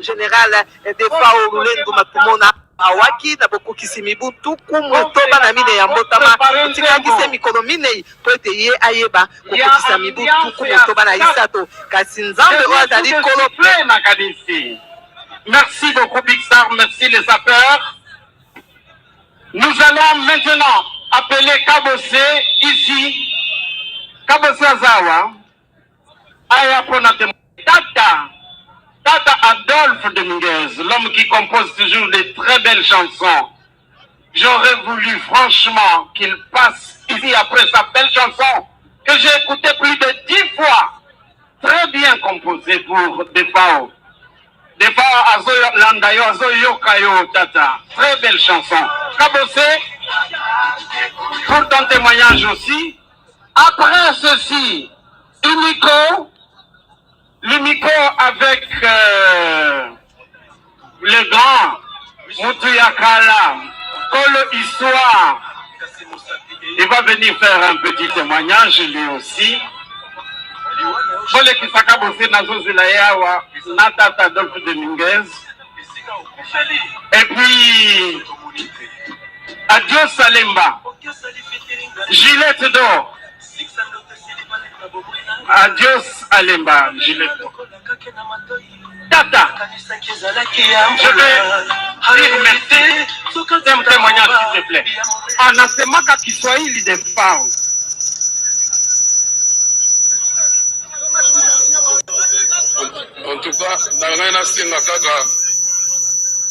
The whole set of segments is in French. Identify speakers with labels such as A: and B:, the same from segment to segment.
A: général de FAO Lulengo Matumona awaki na bokokisi mibu tuku motoba na mine ya mbotama otikakise mikolo minei po ete ye ayeba kokokisa mibu tuku motoba na isato kasi nzambe oyo azali kolo
B: plein makanisi. Merci beaucoup Bixar, merci les sapeurs. Nous allons maintenant appeler Kabose ici. Kabose Azawa. Aya pona Tata Adolphe Dominguez, l'homme qui compose toujours de très belles chansons. J'aurais voulu franchement qu'il passe ici après sa belle chanson que j'ai écoutée plus de 10 fois. Très bien composée pour Defao. Defao Azoyo Landayo, Azoyo Kayo Tata. Très belle chanson. Kabose, pour ton témoignage aussi. Après ceci, L'Unico avec le grand Moutouyakala, Kolo Histoire. Il va venir faire un petit témoignage lui aussi. Kole Kisaka Bose Nazozulayawa, Natata Adolphe Dominguez. Et puis, Adieu Salemba, Gillette d'or. Adios Alemba, Gillette. Tata, je vais dire merci. Un témoignage s'il te plaît. Anasemaka Kiswahili de FAO.
C: En tout cas, dans l'un Kaka,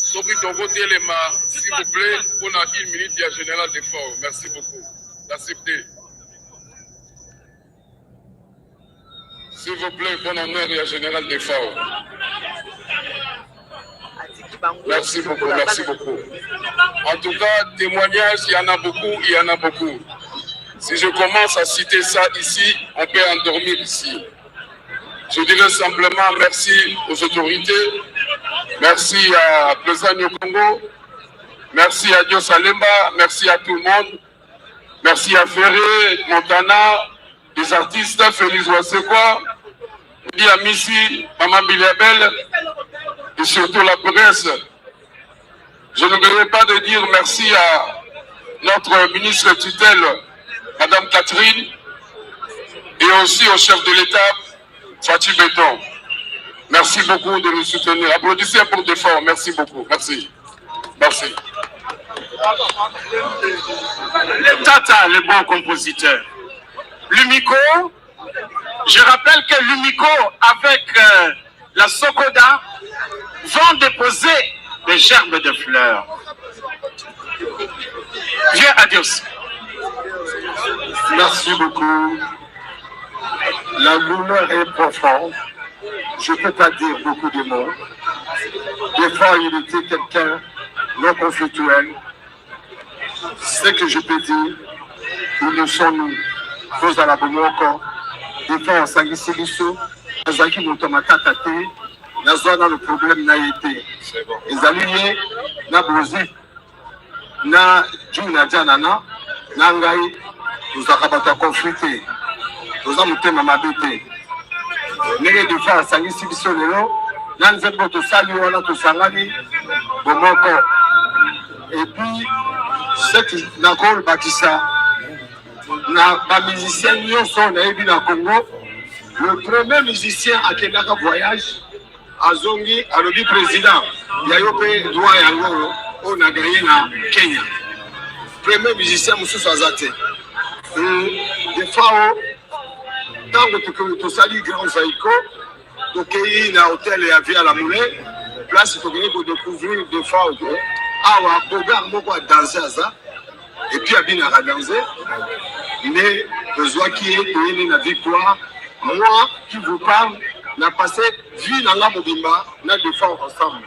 C: Soki Togo Telema, s'il vous plaît, pour la 1 minute, il y a général de FAO. Merci beaucoup d'accepter. S'il vous plaît, bon honneur, il y a général de FAO. Merci beaucoup, merci beaucoup. En tout cas, témoignages, il y en a beaucoup, il y en a beaucoup. Si je commence à citer ça ici, on peut endormir ici. Je dirais simplement merci aux autorités, merci à Président Congo, merci à Dios Alemba, merci à tout le monde, merci à Ferré, Montana, les artistes, Félix Wassekwa, à Missy, Maman Biliabel, et surtout la presse. Je n'oublierai pas de dire merci à notre ministre tutelle, Madame Catherine, et aussi au chef de l'État, Fatih Béton. Merci beaucoup de nous soutenir. Applaudissez pour Defao. Merci beaucoup. Merci. Merci.
B: Tata, le bon compositeur. L'Umico, je rappelle que l'Umico avec la Sokoda vont déposer des gerbes de fleurs. Viens, adios.
D: Merci beaucoup. La douleur est profonde. Je ne peux pas dire beaucoup de mots. Des fois, il était quelqu'un non conflictuel. Ce que je peux dire, ils le sont nous. Vous à la Bomoko, des fois, on s'agissait du saut. Nous avons le problème n'a été. Les alliés, na Bozi, na Juna Janana, na Ngai, nous avons conflicté. Nous avons été mamabité. Mais des fois, on s'agissait du saut. Nous avons tout salué, on a tout salué. Bomoko. Et puis, ce qui n'a pas bâti ça. Les musiciens sont au Congo. Le premier musicien à Kenaka voyage, Azongi, à l'objet président, Yayope Doua Yango, on a gagné na Kenya. Premier musicien, Moussou Sazate. Des fois, tant que tu salues Grand Zaïko, tu na hôtel et avion à la Moulée, place tu pour découvrir des fois, Awa, Bogar, Moko a dansé à ça, et puis Abin a dansé. Mais besoin qui est la victoire. Moi qui vous parle, n'a passé vie dans la Mobimba, n'a deux fois ensemble.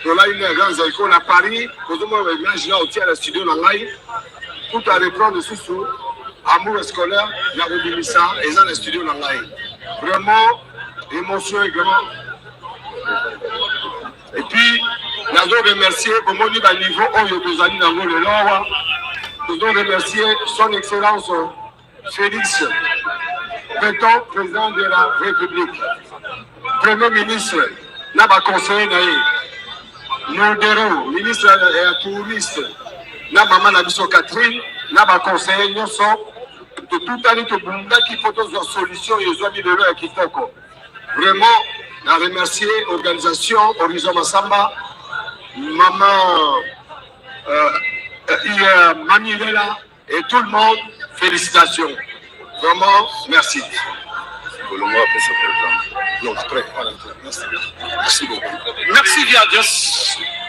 D: Donc là, il y a un grand Zaïko à Paris, quand on imagine au tiers la studio dans l'ail, tout à reprendre sous amour scolaire, il y a Mobimissa et dans le studio dans l'ail. Vraiment, émotion est grand. Et puis, nous avons remercié pour mon niveau, nous allons dans le Loa. Nous devons remercier son Excellence Félix Péton, président de la République, Premier ministre na baconseiller na ye Nodero, ministre ya touriste na mama na biso Catherine na baconseiller nyonso totutani tobundaki po tozwa solution ezwami lelo ya kitoko. Vraiment na remercier organisation Horizon Massamba, maman Mami Lela et tout le monde, félicitations. Vraiment, merci. Merci beaucoup.
B: Merci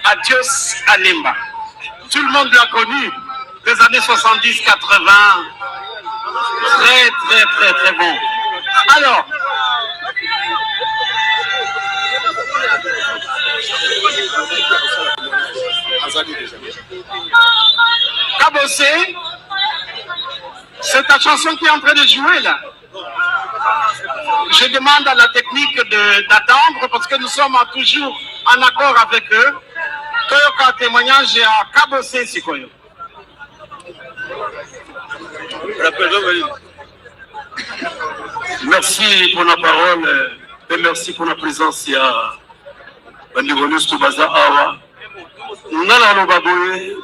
B: Adios Anemba. Tout le monde l'a connu, les années 70-80. Très bon. Alors, Kabossé, c'est ta chanson qui est en train de jouer là. Je demande à la technique d'attendre parce que nous sommes toujours en accord avec eux. Toyoka témoignage à Kabossé Sikoyo.
E: Merci pour la parole et merci pour la présence. Bandigonus Tubaza Awa. Nana Lobaboye,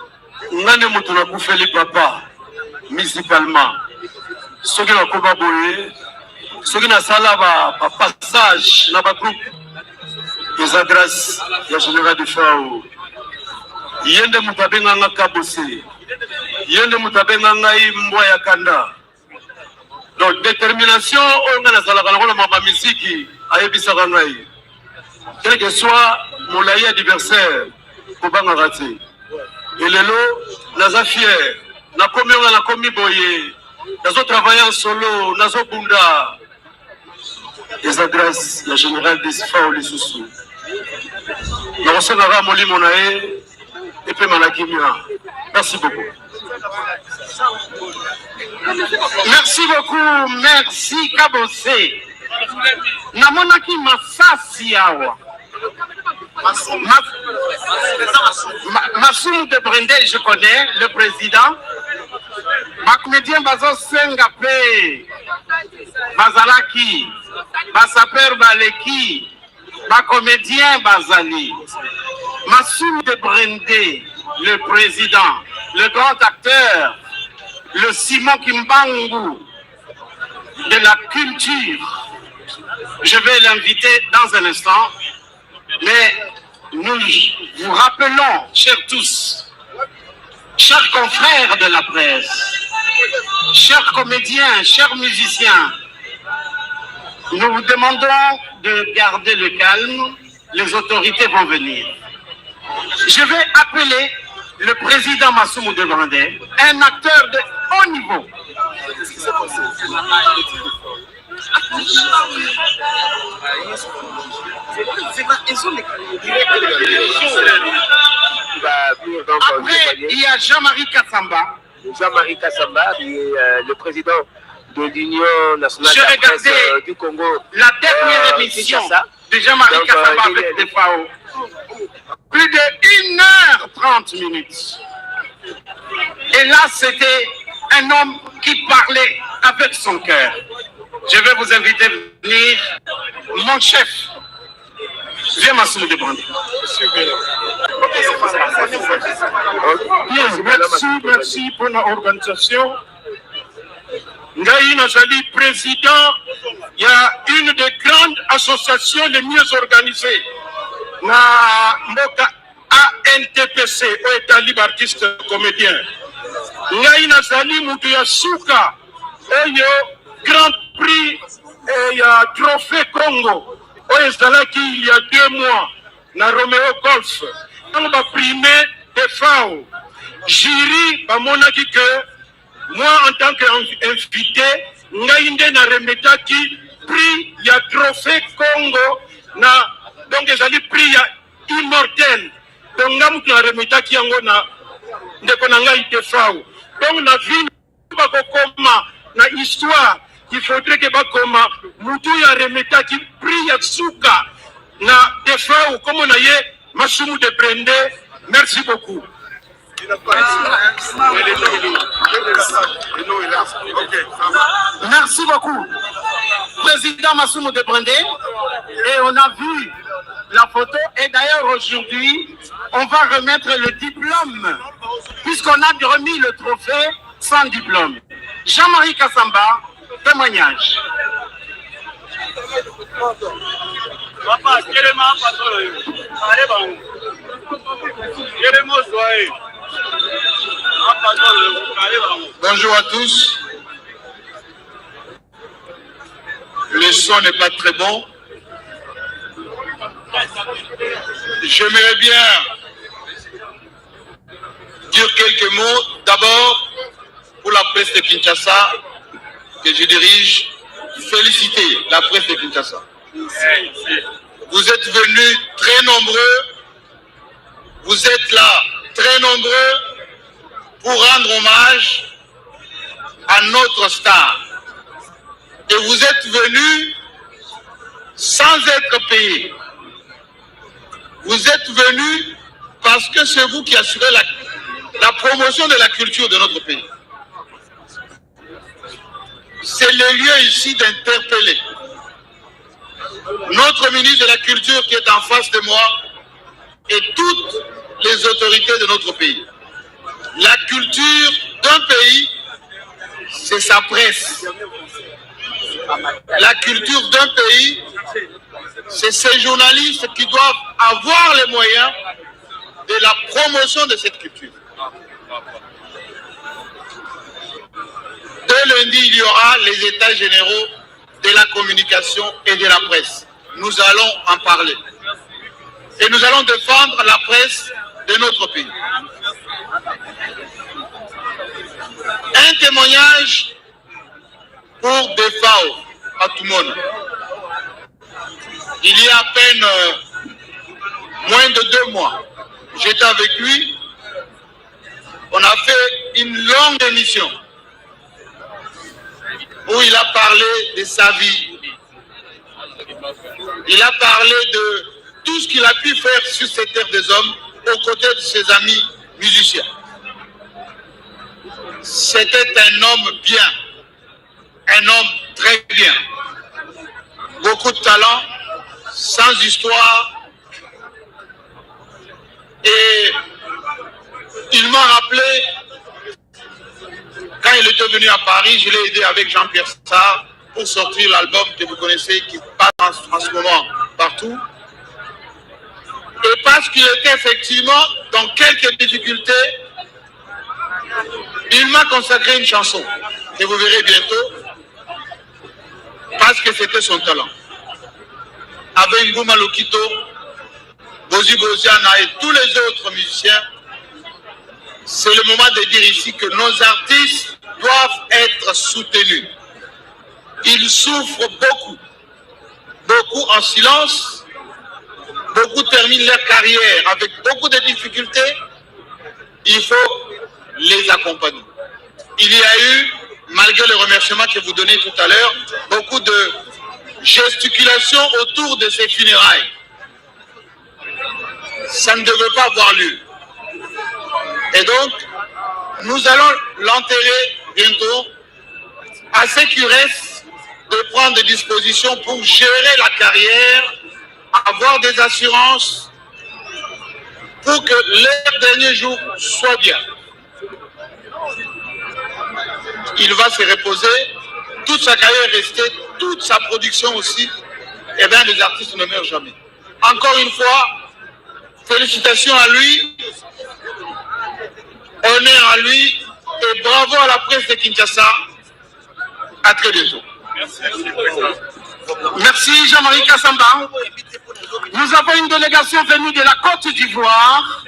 E: Nane Mutuna Koufeli Papa, musicalement. Ce qui n'a pas boye, ce qui n'a pas passage, n'a pas groupe. Les adresses, la générale de Fao. Yende Mutabenga na Kabose. Yende Mutabenga na Mboya Kanda. Donc, détermination, on a la musique, quel que soit mon laï adversaire, pour pas rater. Et les lots, naza fier, na komi on a komi boye, nazo travailler en solo, nazo bunda. Les adresses, la générale des FAO, les sous-sous. Nous recevons Moli Monae et puis Malakimia. Merci beaucoup.
B: Merci beaucoup, merci Kabossé. Namonaki Massasi Awa. Massoum de Brendel, je connais, le président. Ma comédien Bazo Sengapé, Bazalaki, Basaper Baleki, ma comédien Bazali. Massoum de Brendel, le président, le grand acteur, le Simon Kimbangu de la culture. Je vais l'inviter dans un instant, mais nous vous rappelons, chers tous, chers confrères de la presse, chers comédiens, chers musiciens, nous vous demandons de garder le calme, les autorités vont venir. Je vais appeler le président Massoum de Brendel, un acteur de haut niveau. Après, il y a Jean-Marie Kassamba.
F: Jean-Marie Kassamba, qui est le président de l'Union nationale de la presse du Congo.
B: La dernière émission de Jean-Marie Kassamba avec des FAO. Plus de 1h30. Et là, c'était un homme qui parlait avec son cœur. Je vais vous inviter à venir, mon chef. Viens Massoum de Brendel.
E: Merci pour l'organisation. Ngaï Nazali, président, il y a une des grandes associations les mieux organisées. Na Moka ANTPC, Oeta Libre Artiste Comédien. Ngaï Nazali, Moutuya Souka, Oyo, Grand Prix, il y a Trophée Congo. Il y a 2 mois, na Romeo Golf, on va primer des FAO. Jury, bamonaki que moi en tant qu'invité, ngaïnde na remetaki prix, il y a Trophée Congo, na donc ils allaient prix ya immortel. Donc ngamu na remetaki yango na ndeko na ngai te FAO. Donc na vie ba kokoma na histoire. Il faudrait que bakoma mutu ya remeta qui prie ya souka na defao comme on a eu Massoum de Brendel. Merci beaucoup.
B: Merci beaucoup.
E: président Massoumo Debrandé et on a vu la photo. Et d'ailleurs, aujourd'hui, on va remettre le diplôme, puisqu'on a remis le trophée sans diplôme. Jean-Marie Kassamba, témoignage.
G: Bonjour à tous. Le son n'est pas très bon. J'aimerais bien dire quelques mots. D'abord, pour la presse de Kinshasa, que je dirige, féliciter la presse de Kinshasa. Vous êtes venus très nombreux. Vous êtes là très nombreux pour rendre hommage à notre star. Et vous êtes venus sans être payés. Vous êtes venus parce que c'est vous qui assurez la promotion de la culture de notre pays. C'est le lieu ici d'interpeller notre ministre de la Culture qui est en face de moi et toutes les autorités de notre pays. La culture d'un pays, c'est sa presse. La culture d'un pays, c'est ces journalistes qui doivent avoir les moyens de la promotion de cette culture. Dès lundi, il y aura les états généraux de la communication et de la presse. Nous allons en parler. Et nous allons défendre la presse de notre pays. Un témoignage pour Defao à tout le monde. Il y a à peine moins de 2 mois, j'étais avec lui. On a fait une longue émission où il a parlé de sa vie. Il a parlé de tout ce qu'il a pu faire sur cette terre des hommes aux côtés de ses amis musiciens. C'était un homme bien, un homme très bien. Beaucoup de talent, sans histoire. Et il m'a rappelé, quand il était venu à Paris, je l'ai aidé avec Jean-Pierre Sarr pour sortir l'album que vous connaissez, qui passe en ce moment partout. Et parce qu'il était effectivement dans quelques difficultés, il m'a consacré une chanson, que vous verrez bientôt, parce que c'était son talent. Avec Ngouma Lokito, Bozi Boziana et tous les autres musiciens, c'est le moment de dire ici que nos artistes doivent être soutenus. Ils souffrent beaucoup, beaucoup en silence, beaucoup terminent leur carrière avec beaucoup de difficultés. Il faut les accompagner. Il y a eu, malgré les remerciements que vous donnez tout à l'heure, beaucoup de gesticulations autour de ces funérailles. Ça ne devait pas avoir lieu. Et donc, nous allons l'enterrer bientôt, à ce qu'il reste de prendre des dispositions pour gérer la carrière, avoir des assurances, pour que leur dernier jour soit bien. Il va se reposer, toute sa carrière est restée, toute sa production aussi. Eh bien, les artistes ne meurent jamais. Encore une fois, félicitations à lui, honneur à lui, et bravo à la presse de Kinshasa. À très bientôt.
E: Merci Jean-Marie Kassamba. Nous avons une délégation venue de la Côte d'Ivoire.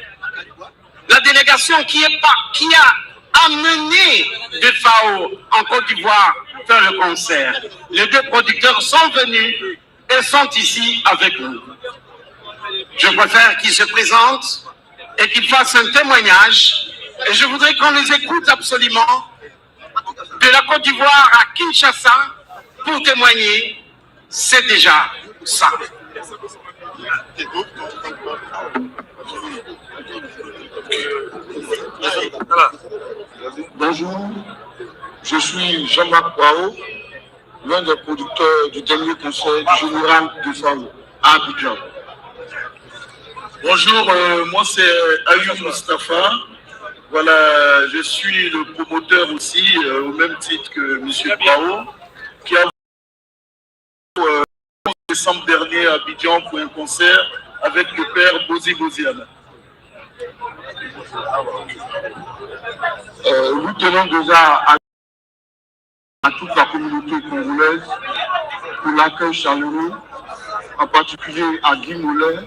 E: La délégation qui a amené Defao en Côte d'Ivoire faire le concert. Les 2 producteurs sont venus et sont ici avec nous. Je préfère qu'ils se présentent et qu'ils fassent un témoignage. Et je voudrais qu'on les écoute absolument de la Côte d'Ivoire à Kinshasa pour témoigner. C'est déjà ça.
H: Bonjour, je suis Jean-Marc Wao,
D: l'un des producteurs du dernier concert du général de FAO à Abidjan.
G: Bonjour, moi c'est Ayoub Mustafa. Voilà, je suis le promoteur aussi, au même titre que M. Brao, qui a en décembre dernier à Abidjan pour un concert avec le père Bozi Boziana.
D: Nous tenons déjà à toute la communauté congolaise pour l'accueil chaleureux, en particulier à Guy Moulin,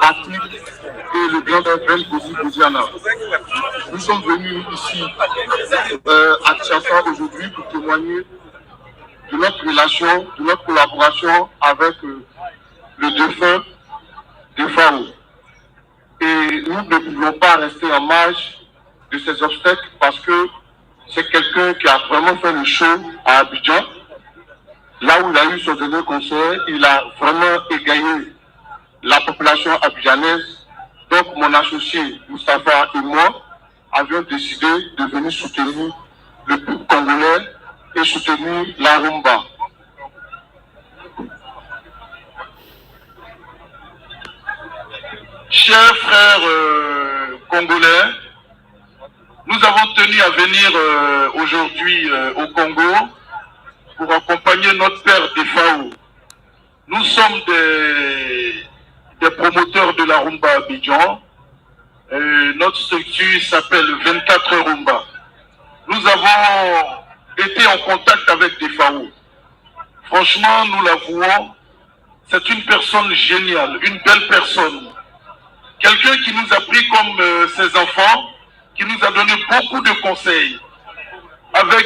D: Patrick et le grand Ben Bozi Boziana. Nous sommes venus ici à Tchassa aujourd'hui pour témoigner de notre relation, de notre collaboration avec le défunt de FAO. Et nous ne pouvons pas rester en marge de ces obstacles parce que c'est quelqu'un qui a vraiment fait le show à Abidjan. Là où il a eu son dernier concert, il a vraiment égayé la population abidjanaise. Donc mon associé Mustafa et moi avions décidé de venir soutenir le peuple congolais et soutenir la rumba.
G: Chers frères congolais, nous avons tenu à venir aujourd'hui au Congo pour accompagner notre père des FAO. Nous sommes des promoteurs de la rumba à Abidjan. Notre structure s'appelle 24 Rumba. Nous avons été en contact avec des FAO. Franchement, nous l'avouons, c'est une personne géniale, une belle personne. Quelqu'un qui nous a pris comme ses enfants, qui nous a donné beaucoup de conseils. Avec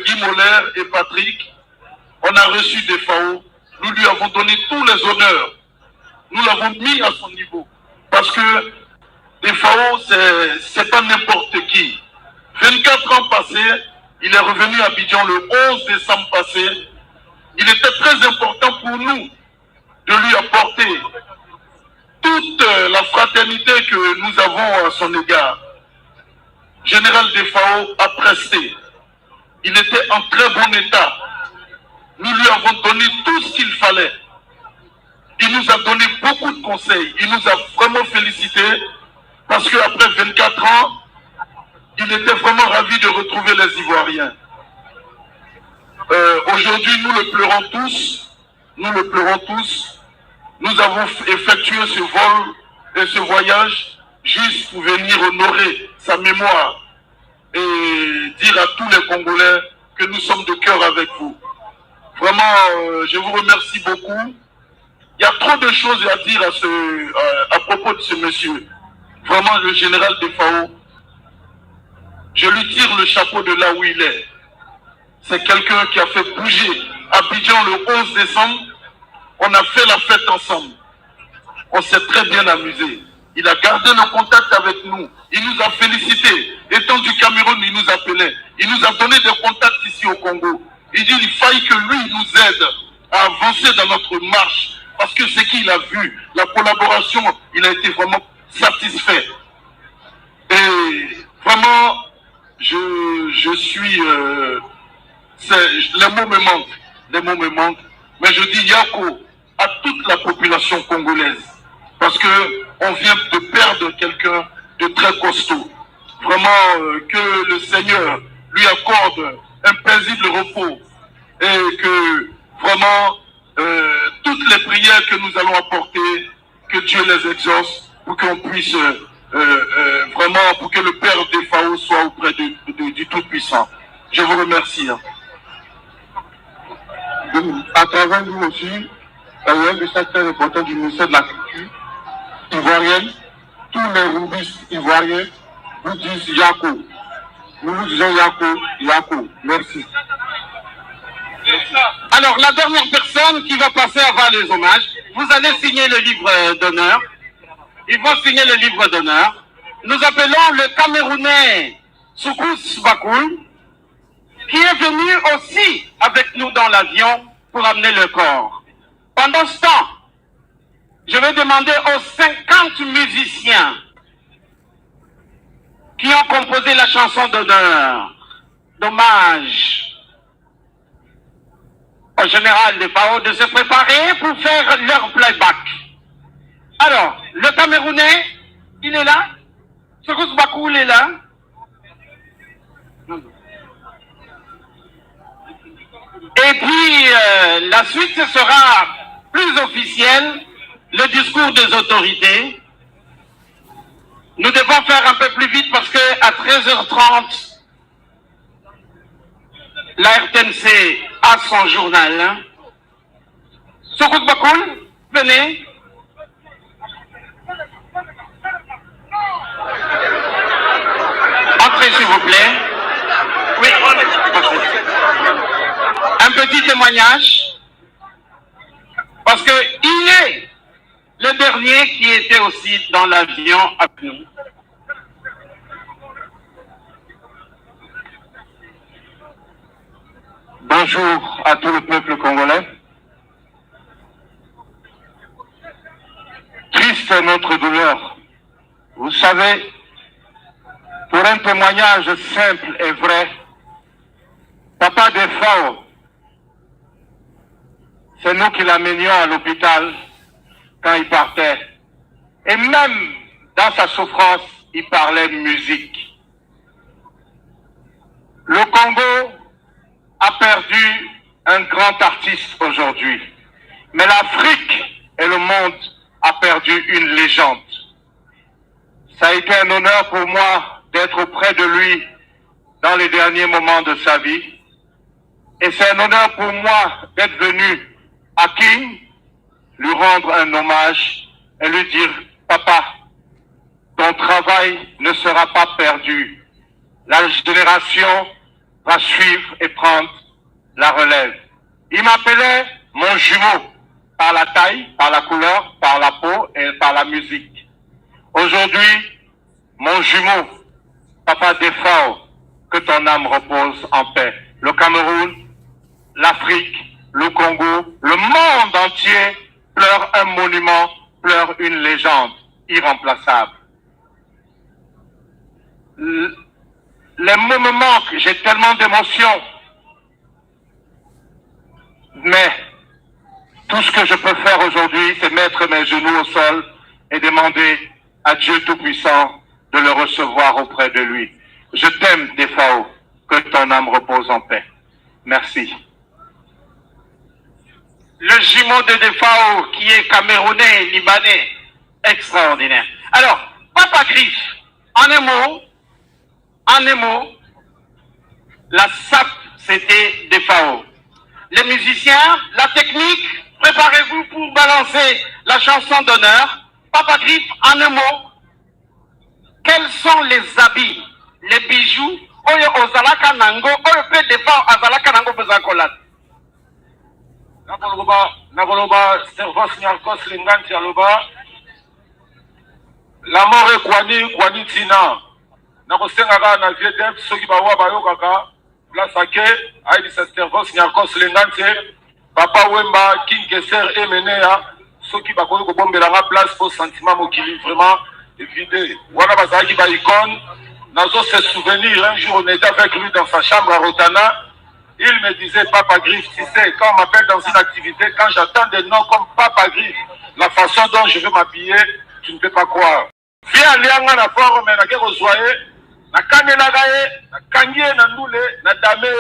G: Guy Moller et Patrick, on a reçu des FAO. Nous lui avons donné tous les honneurs. Nous l'avons mis à son niveau. Parce que des FAO, c'est pas n'importe qui. 24 ans passés, il est revenu à Abidjan le 11 décembre passé. Il était très important pour nous de lui apporter toute la fraternité que nous avons à son égard. Général des FAO a presté. Il était en très bon état. Nous lui avons donné tout ce qu'il fallait. Il nous a donné beaucoup de conseils. Il nous a vraiment félicités parce qu'après 24 ans, il était vraiment ravi de retrouver les Ivoiriens. Aujourd'hui, nous le pleurons tous. Nous le pleurons tous. Nous avons effectué ce vol et ce voyage juste pour venir honorer sa mémoire et dire à tous les Congolais que nous sommes de cœur avec vous. Vraiment, je vous remercie beaucoup. Il y a trop de choses à dire à propos de ce monsieur. Vraiment, le général des FAO, je lui tire le chapeau de là où il est. C'est quelqu'un qui a fait bouger Abidjan le 11 décembre. On a fait la fête ensemble. On s'est très bien amusé. Il a gardé le contact avec nous. Il nous a félicités. Étant du Cameroun, il nous appelait. Il nous a donné des contacts ici au Congo. Il dit qu'il faille que lui nous aide à avancer dans notre marche. Parce que ce qu'il a vu, la collaboration, il a été vraiment satisfait. Et vraiment, je suis... les mots me manquent. Les mots me manquent. Mais je dis Yako à toute la population congolaise. Parce que on vient de perdre quelqu'un de très costaud. Vraiment, que le Seigneur lui accorde un paisible repos. Et que vraiment, toutes les prières que nous allons apporter, que Dieu les exauce pour qu'on puisse vraiment, pour que le Père des FAO soit auprès du Tout-Puissant. Je vous remercie.
D: À travers nous aussi, il y a un message très important du ministère de la Culture ivoirienne. Tous les rumbistes ivoiriens nous disent Yako. Nous vous disons Yako, Yako. Merci.
B: Alors, la dernière personne qui va passer avant les hommages, vous allez signer le livre d'honneur. Ils vont signer le livre d'honneur. Nous appelons le Camerounais Soukous Bakoul, qui est venu aussi avec nous dans l'avion pour amener le corps. Pendant ce temps, je vais demander aux 50 musiciens qui ont composé la chanson d'honneur, d'hommage, au général des FAO de se préparer pour faire leur playback. Alors, le Camerounais, il est là. Sekous Bakou, il est là. Et puis, la suite sera plus officielle, le discours des autorités. Nous devons faire un peu plus vite parce que à 13h30, la RTNC a son journal. Sekous Bakoul, venez. Entrez s'il vous plaît. Oui, un petit témoignage. Parce que il est le dernier qui était aussi dans l'avion avec nous.
H: Bonjour à tout le peuple congolais. Triste est notre douleur. Vous savez, pour un témoignage simple et vrai, Papa de FAO, c'est nous qui l'amenions à l'hôpital quand il partait. Et même dans sa souffrance, il parlait musique. Le Congo a perdu un grand artiste aujourd'hui. Mais l'Afrique et le monde a perdu une légende. Ça a été un honneur pour moi d'être auprès de lui dans les derniers moments de sa vie. Et c'est un honneur pour moi d'être venu à King, lui rendre un hommage et lui dire, papa, ton travail ne sera pas perdu. La génération va suivre et prendre la relève. Il m'appelait mon jumeau, par la taille, par la couleur, par la peau et par la musique. Aujourd'hui, mon jumeau, Papa de FAO, que ton âme repose en paix. Le Cameroun, l'Afrique, le Congo, le monde entier pleure un monument, pleure une légende irremplaçable. Les mots me manquent, j'ai tellement d'émotions. Mais tout ce que je peux faire aujourd'hui, c'est mettre mes genoux au sol et demander à Dieu Tout-Puissant de le recevoir auprès de lui. Je t'aime, de FAO, que ton âme repose en paix. Merci.
B: Le jumeau de FAO qui est camerounais, libanais, extraordinaire. Alors, Papa Griff, en un mot, la SAP, c'était FAO. Les musiciens, la technique, préparez-vous pour balancer la chanson d'honneur. Papa Griff, en un mot, quels sont les habits, les bijoux, oyo ozalaka nango, oyo pe FAO azalaka nango bezakolat?
E: Nakoloba Servos Nyarkos Linganti aloba la mort kwani tina nakosengaka na vieux dep soki bawa bayokaka place ake ayebisa Servos Nyarkos Linganti papa Wemba King Keser emeneya soki bakoki kobombelanga place po sentiment mokili vraiment évité wana bazalaki ba icône nazo se souvenir un jour on était avec lui dans sa chambre à Rotana. Il me disait, Papa Griff, tu sais, quand on m'appelle dans une activité, quand j'attends des noms comme Papa Griff, la façon dont je veux m'habiller, tu ne peux pas croire. Viens lianga na fort, mais na kero zoye, na kanela gae, na kanye na noule, na dame,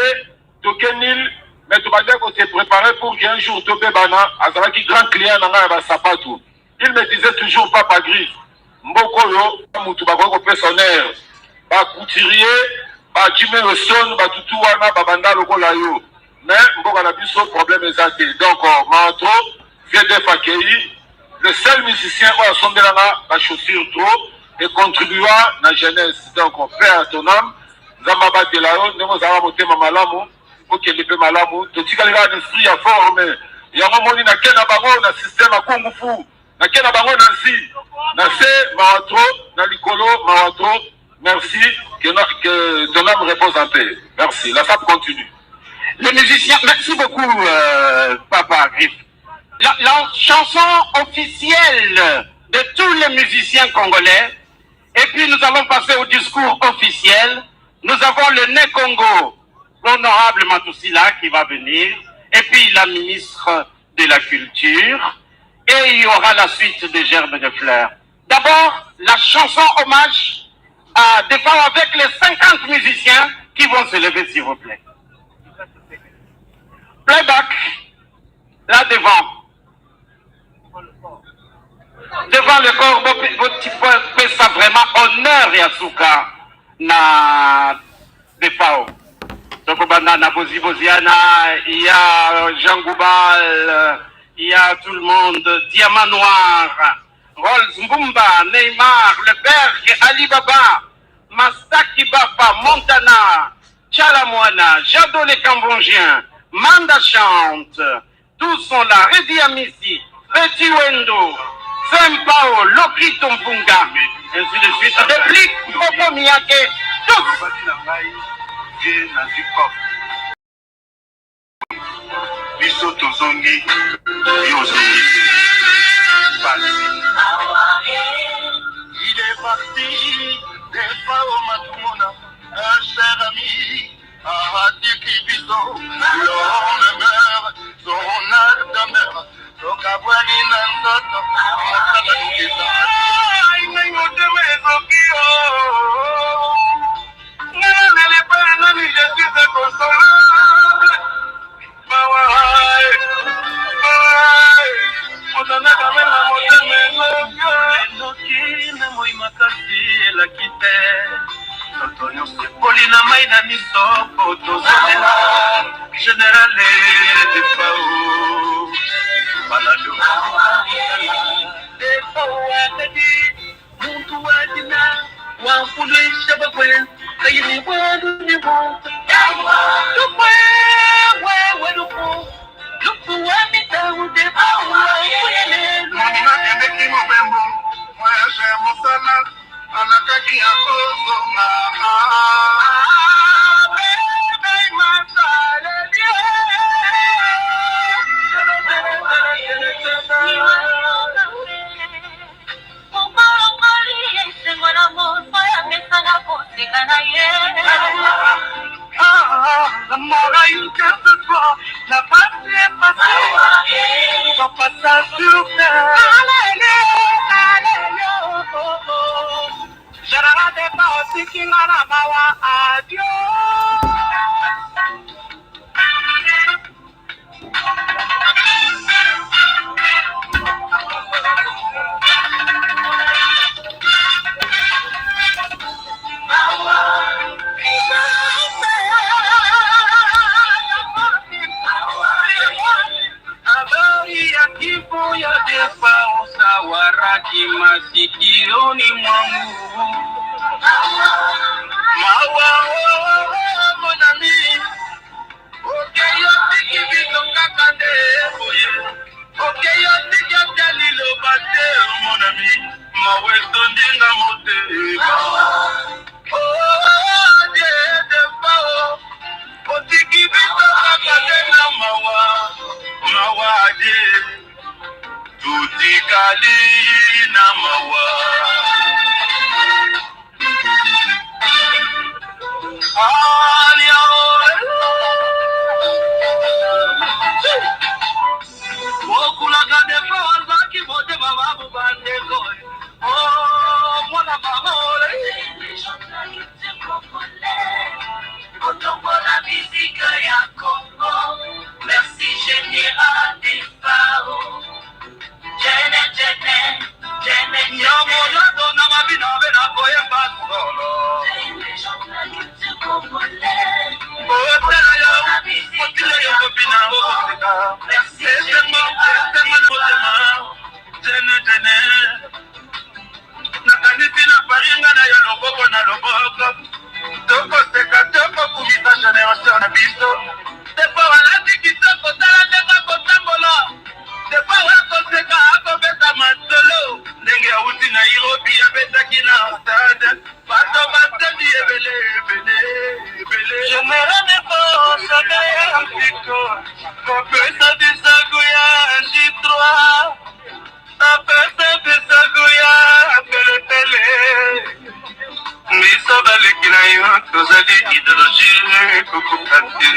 E: tokenil, mais tu vas dire qu'on s'est préparé pour qu'un jour tu bébana, azala qui grand client na ba sapatou. Il me disait toujours, Papa Griff, mboko yo, mutu ba ko personnaire, ba couturier, ba jime le son, ba tutu wana, ba banda lokola yo. Mais, mboka na biso, problème exact. Donc, Mantro, VDF accueilli, le seul musicien qui a sondé la chaussure trop et contribua à la jeunesse. Donc, paix à ton âme, Zambaba de la haut, nous avons monté ma malamu, pour qu'il ait malamu, tout ce qu'il a un esprit à former. Il y a un moment où il y a un bango, un système à Kung Fu, il y a un bango, un se, Mantro, na Likolo, Mantro. Merci, que ton âme repose en paix. Merci, la SAP continue.
B: Les musiciens, merci beaucoup, Papa Griff. La chanson officielle de tous les musiciens congolais, et puis nous allons passer au discours officiel. Nous avons le Né Congo, l'honorable Matousila qui va venir, et puis la ministre de la Culture, et il y aura la suite des gerbes de fleurs. D'abord, la chanson hommage à Defao avec les 50 musiciens qui vont se lever, s'il vous plaît. Playback, là devant. Devant le corps, vous faites ça vraiment honneur, Yasuka, na Defao. Donc, na Bozi Boziana, il y a Jean Goubal, il y a tout le monde, Diamant Noir, Rolls Mbumba, Neymar, Le Berg, Ali Baba, Mastaki Baba, Montana, Chalamwana, Jado les Cambodgiens, Manda Chante, tous sont là, Redi Amissi, Petit Wendo, Sempao, Lokito Mpunga, ainsi de suite. Réplique, Popo Miyake, tous.
G: Biso tozongi, yozongi. Il est parti, Defao Matumona, un cher ami, Ahatiki Biso, l'homme meurt, son âme meurt, son cabouani nandoto, Matamanukisa. Aïe, n'aïmote mezokio, n'allez pas, non, je suis inconsolable. Mawai, Motanaka mena motemengokyo, enoki na moi makasi elakite. Totonyo sepoli na mai na miso, tozonela, Général Defao. Balado. Defao atadi, muntu wajina, wankulu ishabakwe, kayini wadu ni wadu. Lupwe, wewe lupu, lupu wamita Defao, wewe lupu. Mwana emeki mubembo, mweshe musana, anakaki akosonga. Bebe masale die. La mort a une carte de toi, la patrie est passée, son passage sur terre. Général Defao Sikingana Mawa, adieu. Habari ya kifo ya Defao sawaraki masikioni mwangu. Mawa mon ami, okeyo tiki bitoka kande boye, okeyo tiki atalilo bate mon ami, mawesto ndinga moteba. Oh, Defao, otiki bitoka kande na mawa de, tutikali na mawa. Okulaga Defao albaki bote bababu bandeko. Oh, mwana mamole. Otombola musique ya Congo. Merci Général Defao. Jene, Nyamola dona mabina bena koye basolo. Otela ya, otela ya kopina oseka. Jene. Nakanisi na paringa na ya loboko na loboko. Toko seka, toko kumita generation na biso. Defao alati kitoko, tala teka kotambola. Defao akoseka, akobeta masolo. Ndenge ya uti na Nairobi ya betaki na stade. Bato batendi ebele. Général Defao sada ya mpiko. Kopesa bisago ya J3. Apesa bisago ya peletele. Miso baleki na yo, tozali idéologie kokokate.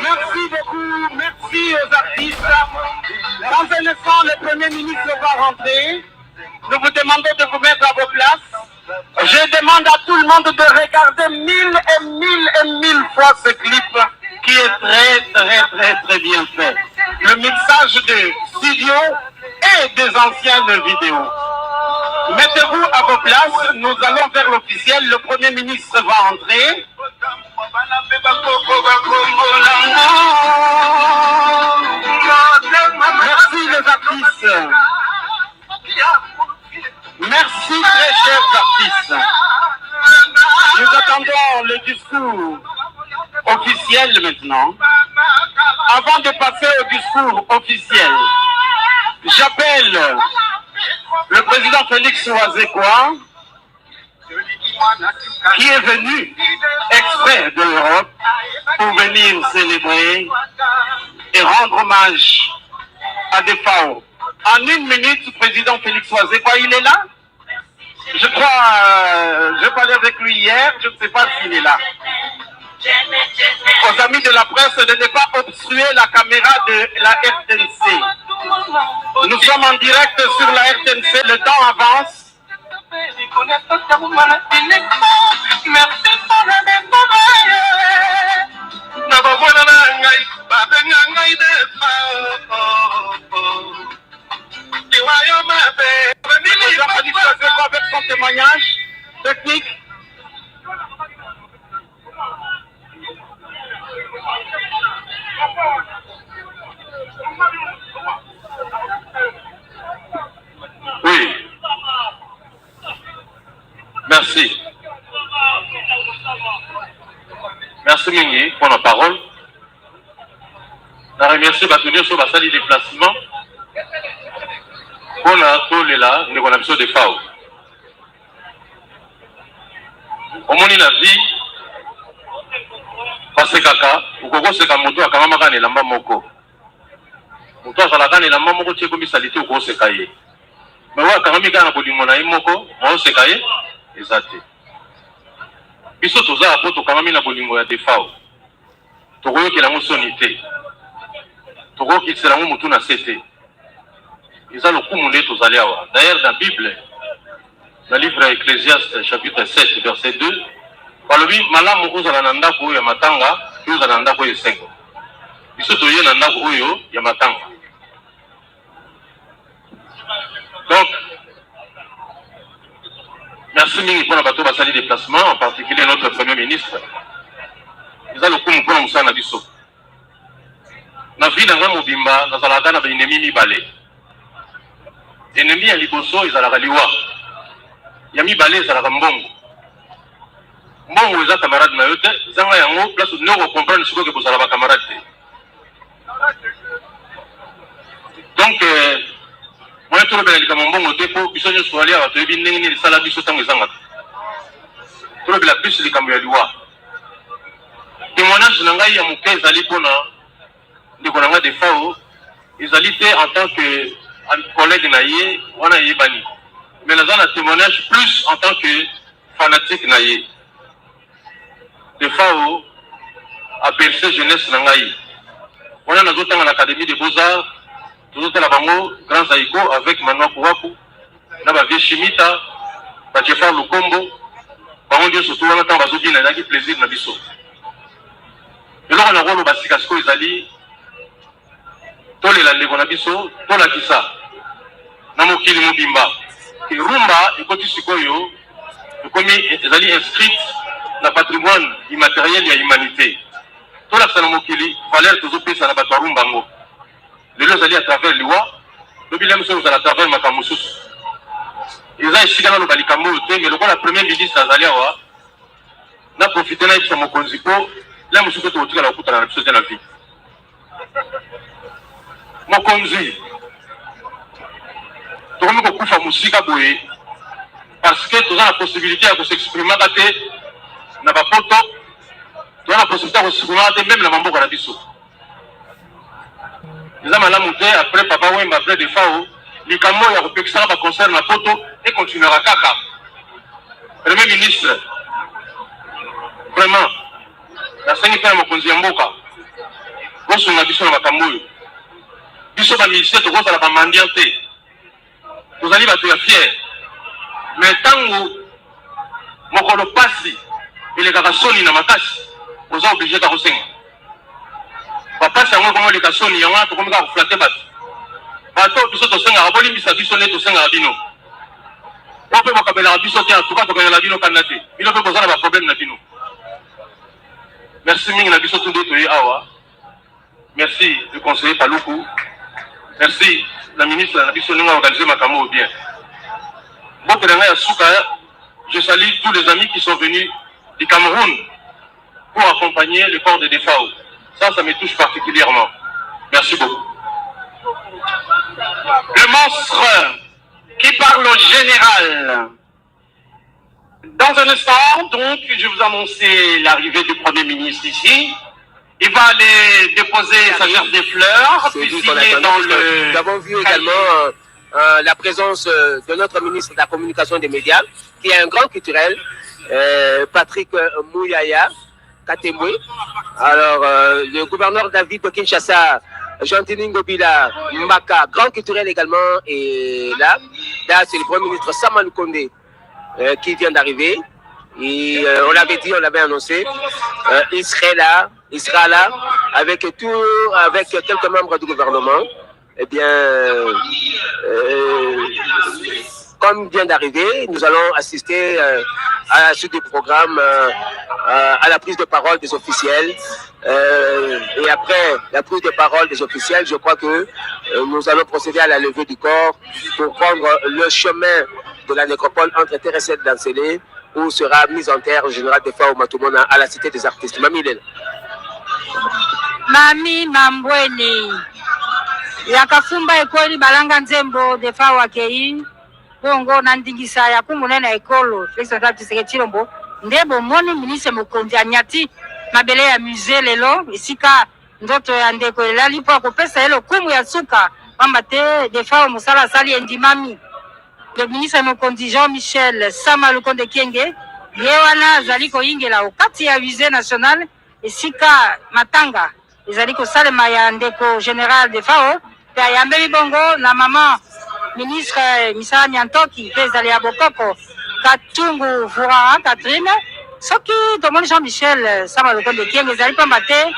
E: Merci beaucoup, merci aux artistes. Dans un instant, le Premier ministre va rentrer. Nous vous demandons de vous mettre à vos places. Je demande à tout le monde de regarder 1000 et 1000 fois ce clip qui est très bien fait. Le mixage de studio et des anciennes vidéos. Mettez-vous à vos places, nous allons vers l'officiel, le Premier ministre va entrer. Merci les artistes. Merci très chers artistes. Nous attendons le discours officiel maintenant. Avant de passer au discours officiel, j'appelle le président Félix Ouazekwa, qui est venu exprès de l'Europe pour venir célébrer et rendre hommage à Defao. En une minute, président Félix Ouazekwa, il est là? Je crois, je parlais avec lui hier, je ne sais pas s'il est là. Aux amis de la presse de ne pas obstruer la caméra de la RTNC. Nous sommes en direct sur la RTNC, le temps avance. Avec son témoignage technique.
I: Oui. Merci. Merci Mingi pour la parole. Je remercie Batounio sur la salle de déplacement. On a tous les là, nous avons besoin de FAO. Au moins, la vie, parce que kaka, ou koko c'est comme moto, akama makane lamba moko. Moto asalakane lamba moko, tu es comme salité ou koko c'est kaye. Mais ouais, quand même, quand on a moko, on se caille, exact. Biso toza apoto quand même na bolingo ya defao. Toko ki la mosonité. Toko ki c'est la mutu na cité. Ils ont le coup monté tous allés avoir. D'ailleurs, dans la Bible, dans le livre Ecclésiaste, chapitre 7, verset 2, Palobi, Malam Moukouz Ananda Kou Yamatanga, Kou Ananda Kou Yesego. biso toye na ndako oyo ya matanga. Donc merci mingi pour la bateau basali déplacement, en particulier notre premier ministre. Nous allons comme pour nous na biso. Na vie na mobimba na zalaka na ennemi mibale. Ennemi ya liboso ezalaka liwa. Ya mibale ezalaka mbongo. Mbongo eza camarade na yo te, zanga yango place où nous comprendre ce que bozala ba camarade te. Donc moi tout le bien comme mbongo te po biso nyo swali ya bato ebi ndenge ni sala biso tango ezanga. Tout le bien plus likambo ya liwa. Témoignage na ngai ya moke ezali pona ndeko na nga de fao ezali te en tant que collègue na ye wana yebani. Mais nous avons un témoignage plus en tant que fanatique na ye. De FAO a bercé jeunesse nangaï. On a nous à l'Académie des Beaux-Arts, nous autres là bango Grand Zaïko avec Manoa Kouakou, na ba vie Chimita, ba Jeffar Lukombo, bango Dieu surtout on attend bazobi na qui plaisir na biso. Et là on a rôle basikasko ezali tole la ndeko na biso, tola kisa. Na mokili mobimba. Et rumba ekoti sikoyo ekomi ezali inscrite na patrimoine immatériel ya humanité. Tout la mokili valeur toujours pesa na bato rumba ngo. Lelo ezali à travers liwa, le bilan so à travers makamususu. Eza esika na balikambo te mais la premier ministre azali awa na profiter na isa mokonzi po la musuku to otika la kutana na biso te na vie. Mokonzi tokomi kokufa musika boye parce que tu as la possibilité de s'exprimer na bapoto, tu as la possibilité de s'exprimer même na mambo na biso. Les amala monté après papa Wemba après des FAO, likambo ya kopekisa ba concert na poto et continuera kaka. Premier ministre vraiment la sengi pa mokonzi ya mboka. Boso na biso na makambo yo. Biso ba ministère to kosa la ba mandiante. Vous allez battre fier. Mais tant que mokolo pasi et les garçons na makasi, vous êtes obligé de resenga. Papa c'est moi comme les garçons y a comme ça flatter bat. Bato biso to senga aboli bisa biso ne to senga bino. On peut bakabela biso te en tout cas to kana bino kanate. Il peut poser un problème na bino. Merci mingi na biso tunde to yi awa. Merci le conseiller Paluku. Merci la ministre la biso ninga organiser makamo bien. Je salue tous les amis qui sont venus du Cameroun pour accompagner le corps de DFAO. Ça me touche particulièrement. Merci beaucoup.
B: Le monstre qui parle au général. Dans un instant, donc, je vous annoncer l'arrivée du Premier ministre ici. Il va aller déposer sa gerbe de fleurs, puis signer dans le...
F: Nous avons vu également la présence de notre ministre de la Communication et des Médias, qui est un grand culturel, Patrick Mouyaya Katemwe. Alors, le gouverneur David de Kinshasa, Jean-Tini Ngobila Mbaka, grand culturel également, est là. Là, c'est le Premier ministre Saman Kondé qui vient d'arriver. On l'avait dit, on l'avait annoncé. Il sera là avec quelques membres du gouvernement. Eh bien, comme vient d'arriver, nous allons assister à la suite du programme, à la prise de parole des officiels. Et après la prise de parole des officiels, je crois que nous allons procéder à la levée du corps pour prendre le chemin de la nécropole entre Terre et d'Ancélé, où sera mise en terre au général de FAO Matumona à la cité des artistes. Mami Lela.
J: Mami Mambweni. Yakafumba ekoli balanga nzembo de FAO akei. Bongo nandingisa ya kumunena ekolo. Félix Antoine Tshisekedi Tshilombo. Ndebo moni ministre mokonzi anyati mabele ya musée lelo isika ndoto ya ndeko elali po kopesa elo kumu ya suka pamba te de FAO musala sali endimami. Le ministre mokonzi Jean-Michel Sama Lukonde Kienge yewana zali koyingela okati ya musée national isika matanga ezali kosalema ya ndeko général de FAO pe ya mbeli bongo na maman ministre Misala Nyantoki pe ezali ya bokoko Katungu Fura Catherine soki tomoni Jean-Michel Sama Lukonde Kyenge ezali pamba te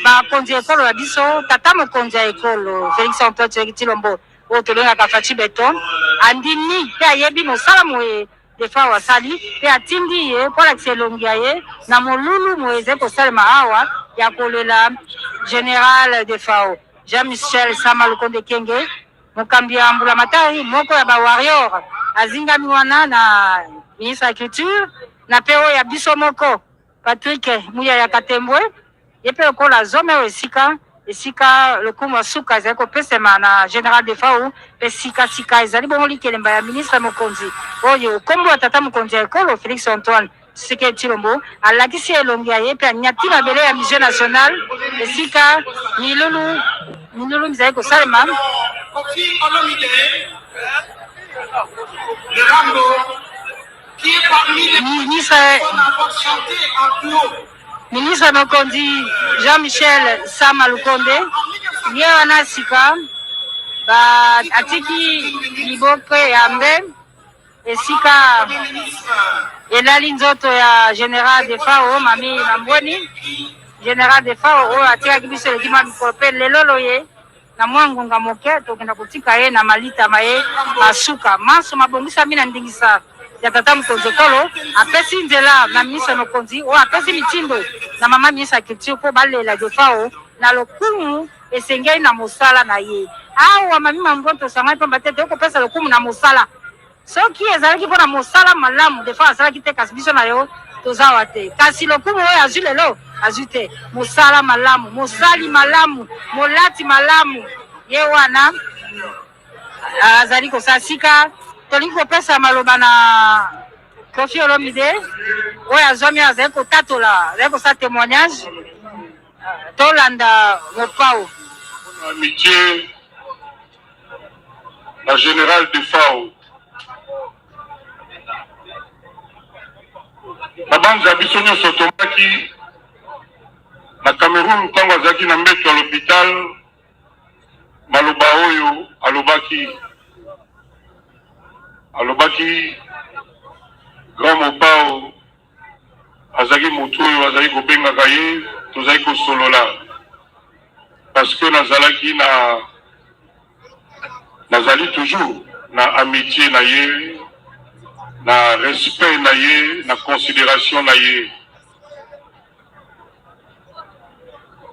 J: bakonzi ya ekolo ya biso tata mokonzi ya ekolo Félix Antoine Tshisekedi Tshilombo oyo tolengaka Faci Beton andimi mpe ayebi mosala moye defa wasali mpe atindi ye mpo alakisa elongi ya ye na molulu moye ezali kosalema awa ya kolela général de FAO Jean-Michel Sama Lukonde Kyenge mokambi ya mbulamatari moko ya bawarrior azingami wana na ministre ya culture na pe oyo ya biso moko Patrick Muyaya Katembwe ye mpe lokola azome oyo esika lokumu ya suka ezali kopesema na général de FAO mpe sikasika ezali bongo likelemba ya ministre mokonzi oyo kombo ya tata mokonzi ya ekolo Félix Antoine Tshisekedi Tshilombo alakisi elongi ya ye mpe anyati mabele ya musée national esika milulu mizali kosalema ministre mokonzi Jean-Michel Sama Lukonde ye wana sika atiki liboke ya mbe esika elali nzoto ya général de FAO mami Mambweni général de FAO oyo atikaki biso elekima mikolo mpe lelolo ye na mwa ngonga moke tokenda kotika ye na malita maye masuka maso mabongisami na ndingisa ya tata mokonzi ekolo apesi nzela na ministre mokonzi oyo apesi mitindo na mama ministre ya culture mpo balela de FAO na lokumu esengeli na mosala na ye awa mami Mambweni tosangani mpe batete okopesa lokumu na mosala soki ezalaki mpo na mosala malamu de FAO asalaki te kasi biso na yo tozawa te kasi lokumu oyo azwi lelo azwi te mosala malamu mosali malamu molati malamu ye wana azali kosala sika tolingi kopesa maloba na Koffi Olomide oyo azwami azali kotatola azali kosala témoignage tolanda mopao
E: amitié la générale de FAO na banza biso nyonso tomaki na Cameroun ntango azalaki na mbeto ya l'hôpital maloba oyo alobaki grand mopao azalaki motu oyo azalaki kobengaka ye tozalaki kosolola parce que nazali toujours na amitié na ye na respect na ye na considération na ye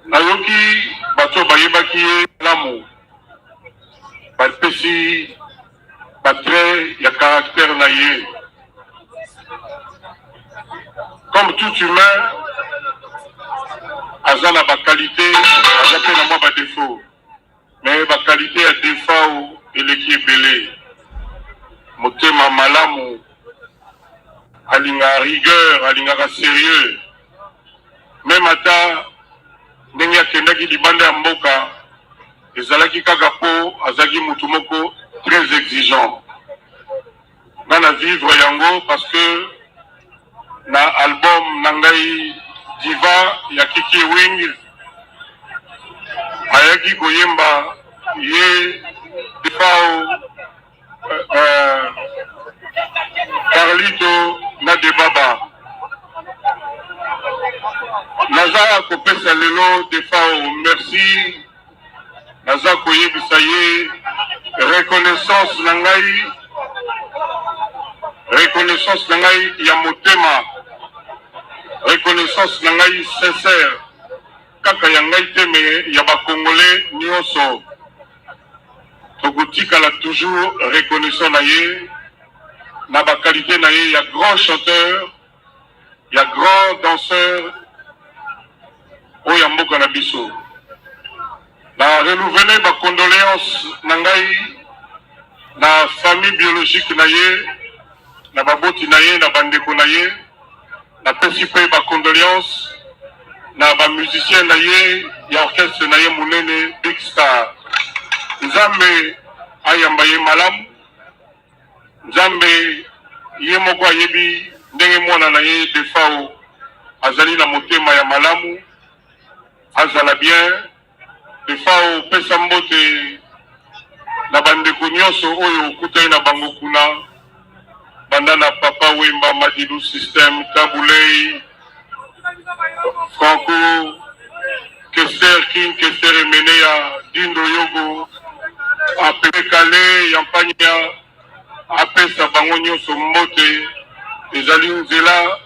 E: nayoki bato bayebaki ye malamu bapesi batrait ya caractère na ye comme tout humain aza na baqualité aza mpe na mwa badéfaut mais baqualité ya DFAO eleki ebele motema malamu alinga rigueur alingaka sérieux même ata ndenge akendaki libanda ya mboka ezalaki kaka po azalaki mutu moko très exigeant nga na vivre yango parce que na album na ngai diva ya Kiki Wing ayaki koyemba ye DFAO Carlito na Debaba naza kopesa lelo DFAO merci naza koyebisa ye reconnaissance na ngai ya motema reconnaissance na ngai sincère kaka ya ngai te me ya bakongolais nyonso tokotikala toujours reconnaissant na ye na baqualité na ye ya grand chanteur ya grand danseur oyo mboka na biso na renouveler bacondoléance na ngai na famille biologique na ye na baboti na ye na bandeko na ye na pesi mpe bacondoléance na bamusicien na ye ya orchestre na ye monene Big Star nzambe ayamba ye malamu nzambe ye moko ayebi ndenge mwana na ye DFAO azali na motema ya malamu azala bien DFAO pesa mbote na bandeko nyonso oyo okutani na bango kuna banda na Papa Wemba Madilu System Tabulei King Kestere Meneya, Dindo Yogo, Apele Kale, Yampania, Apesa Bango Nyonso Mbote, ezali nzela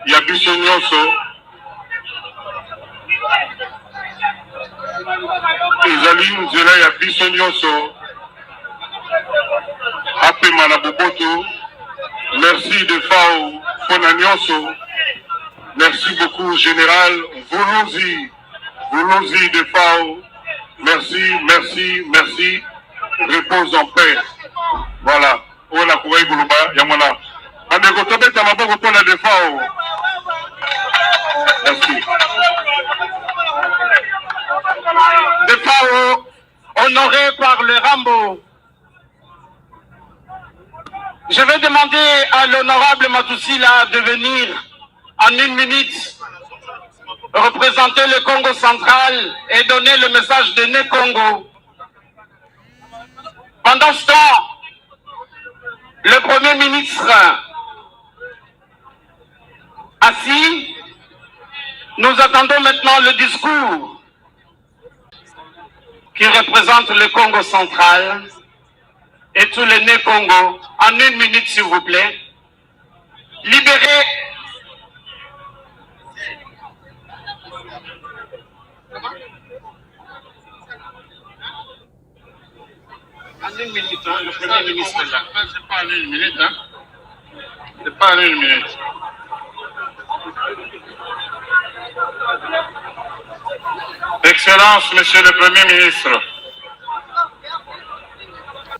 E: ya biso nyonso, ezali nzela ya biso nyonso, apema na boboto. Merci de FAO Fona nyonso. Merci beaucoup Général, voulons-y de FAO. Merci, merci, merci. Repose en paix. Voilà. On a couru Goulouba, Yamana. Andeko Tobeta Maboko Pona de FAO. Merci.
H: De FAO, honoré par le Rambo. Je vais demander à l'honorable Matousila de venir en 1 minute représenter le Congo central et donner le message de Né Congo. Pendant ce temps, le Premier ministre assis, nous attendons maintenant le discours qui représente le Congo central et tous les Né Congo. En 1 minute, s'il vous plaît. Libérez.
E: En 1 minute, hein, le Premier ministre là. C'est pas en 1 minute, hein. C'est pas en 1 minute. Excellence, Monsieur le Premier ministre,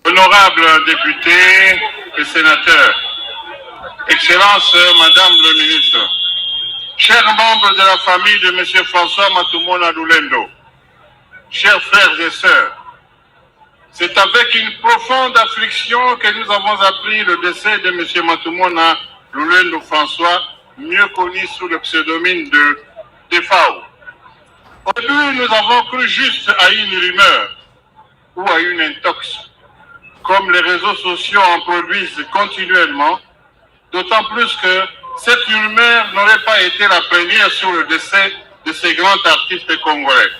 E: honorables députés et sénateurs, Excellence, Madame le ministre, chers membres de la famille de Monsieur François Matumona Lulendo, chers frères et sœurs, c'est avec une profonde affliction que nous avons appris le décès de Monsieur Matumona Lulendo François, mieux connu sous le pseudonyme de FAO. Au début, nous avons cru juste à une rumeur ou à une intox, comme les réseaux sociaux en produisent continuellement, d'autant plus que cette rumeur n'aurait pas été la première sur le décès de ces grands artistes congolais.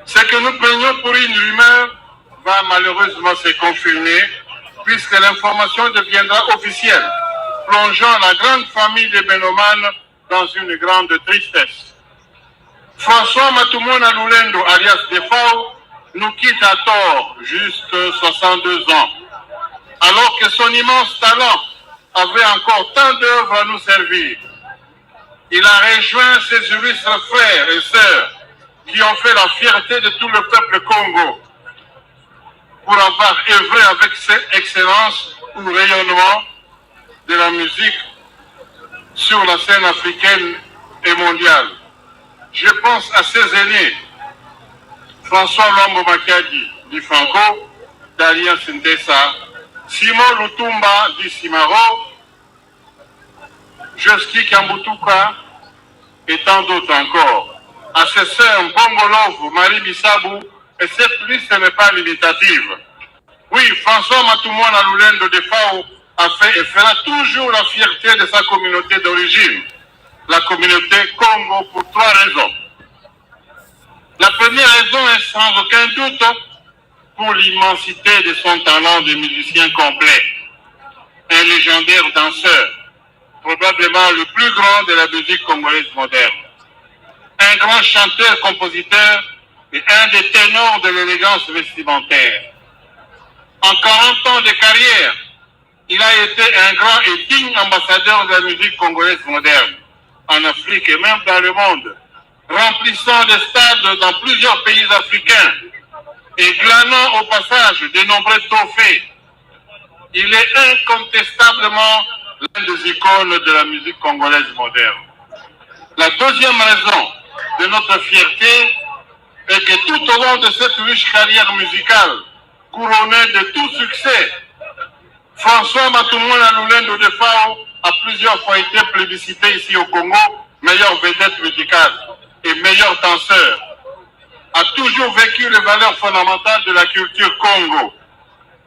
E: Ce que nous prenions pour une rumeur va malheureusement se confirmer, puisque l'information deviendra officielle, plongeant la grande famille des Benomanes dans une grande tristesse. François Matumona Lulendo, alias Defao, nous quitte à tort, juste 62 ans, alors que son immense talent avait encore tant d'œuvres à nous servir. Il a rejoint ses illustres frères et sœurs qui ont fait la fierté de tout le peuple Congo pour avoir œuvré avec excellence au rayonnement de la musique sur la scène africaine et mondiale. Je pense à ses aînés, François Lombo Makadi du Franco, d'Alliance Ndessa, Simon Lutumba du Simaro, Joski Kambutuka et tant d'autres encore. À ses sœurs Mbongolov, Marie Bissabou, et cette liste n'est pas limitative. Oui, François Matumona Lulendo de FAO a fait et fera toujours la fierté de sa communauté d'origine, la communauté Congo, pour 3 raisons. La première raison est sans aucun doute pour l'immensité de son talent de musicien complet. Un légendaire danseur, probablement le plus grand de la musique congolaise moderne. Un grand chanteur, compositeur et un des ténors de l'élégance vestimentaire. En 40 ans de carrière, il a été un grand et digne ambassadeur de la musique congolaise moderne, en Afrique et même dans le monde, remplissant des stades dans plusieurs pays africains et glanant au passage de nombreux trophées. Il est incontestablement l'un des icônes de la musique congolaise moderne. La deuxième raison de notre fierté est que tout au long de cette riche carrière musicale, couronnée de tout succès, François Matumona Lulendo de FAO a plusieurs fois été plébiscité ici au Congo, meilleure vedette musicale et meilleur danseur. A toujours vécu les valeurs fondamentales de la culture Congo,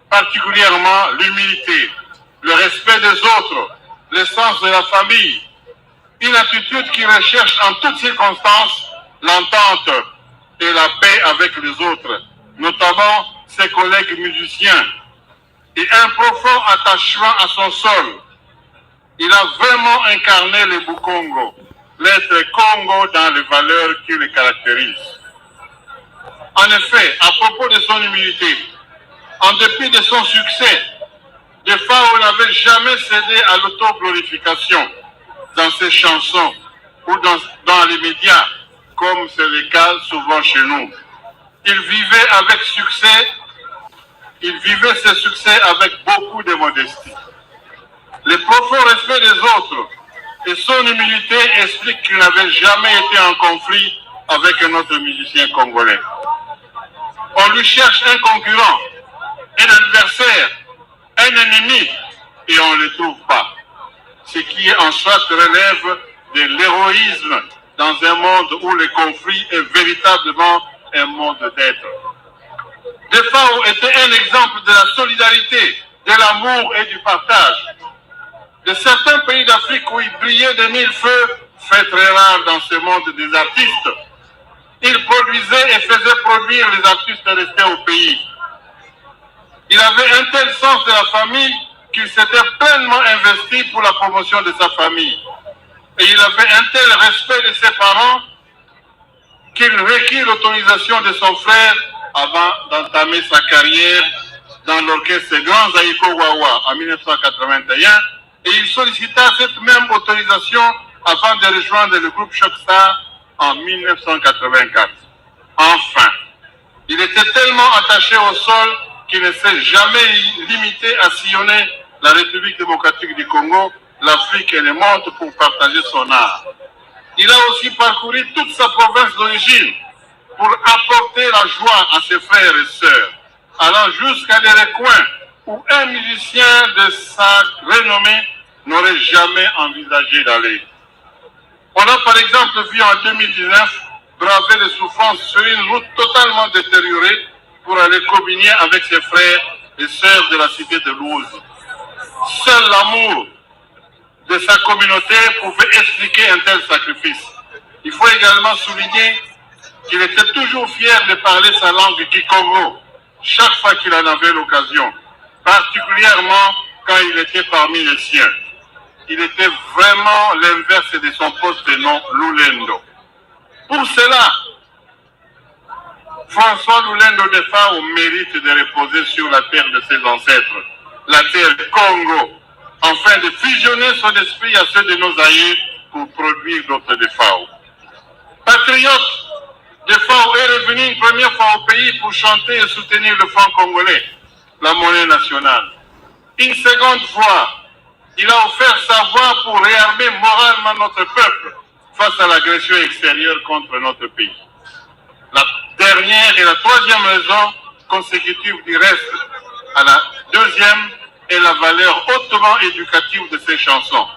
E: particulièrement l'humilité, le respect des autres, le sens de la famille, une attitude qui recherche en toutes circonstances l'entente et la paix avec les autres, notamment ses collègues musiciens, et un profond attachement à son sol. Il a vraiment incarné le Bukongo, l'être Congo dans les valeurs qui le caractérisent. En effet, à propos de son humilité, en dépit de son succès, Defao n'avait jamais cédé à l'autoglorification dans ses chansons ou dans les médias, comme c'est le cas souvent chez nous. Il vivait avec succès, il vivait ses succès avec beaucoup de modestie. Le profond respect des autres et son humilité expliquent qu'il n'avait jamais été en conflit avec un autre musicien congolais. On lui cherche un concurrent, un adversaire, un ennemi, et on ne le trouve pas. Ce qui en soi relève de l'héroïsme dans un monde où le conflit est véritablement un mode d'être. Defao était un exemple de la solidarité, de l'amour et du partage. De certains pays d'Afrique où il brillait de mille feux, fait très rare dans ce monde des artistes. Il produisait et faisait produire les artistes restés au pays. Il avait un tel sens de la famille qu'il s'était pleinement investi pour la promotion de sa famille. Et il avait un tel respect de ses parents qu'il requit l'autorisation de son frère avant d'entamer sa carrière dans l'orchestre Grand Zaïko Wawa en 1981, et il sollicita cette même autorisation avant de rejoindre le groupe Shockstar en 1984. Enfin, il était tellement attaché au sol qu'il ne s'est jamais limité à sillonner la République démocratique du Congo, l'Afrique et le monde pour partager son art. Il a aussi parcouru toute sa province d'origine pour apporter la joie à ses frères et sœurs, allant jusqu'à des recoins où un musicien de sa renommée n'aurait jamais envisagé d'aller. On a par exemple vu en 2019 braver les souffrances sur une route totalement détériorée pour aller communier avec ses frères et sœurs de la cité de Louze. Seul l'amour de sa communauté pouvait expliquer un tel sacrifice. Il faut également souligner qu'il était toujours fier de parler sa langue Kikongo chaque fois qu'il en avait l'occasion, particulièrement quand il était parmi les siens. Il était vraiment l'inverse de son poste de nom Lulendo. Pour cela, François Lulendo Defao mérite de reposer sur la terre de ses ancêtres, la terre Congo, afin de fusionner son esprit à ceux de nos aïeux pour produire d'autres Defao. Patriote, Defao est revenu une première fois au pays pour chanter et soutenir le franc congolais, la monnaie nationale. Une seconde fois, il a offert sa voix pour réarmer moralement notre peuple face à l'agression extérieure contre notre pays. La dernière et la troisième raison consécutive du reste à la deuxième est la valeur hautement éducative de ses chansons.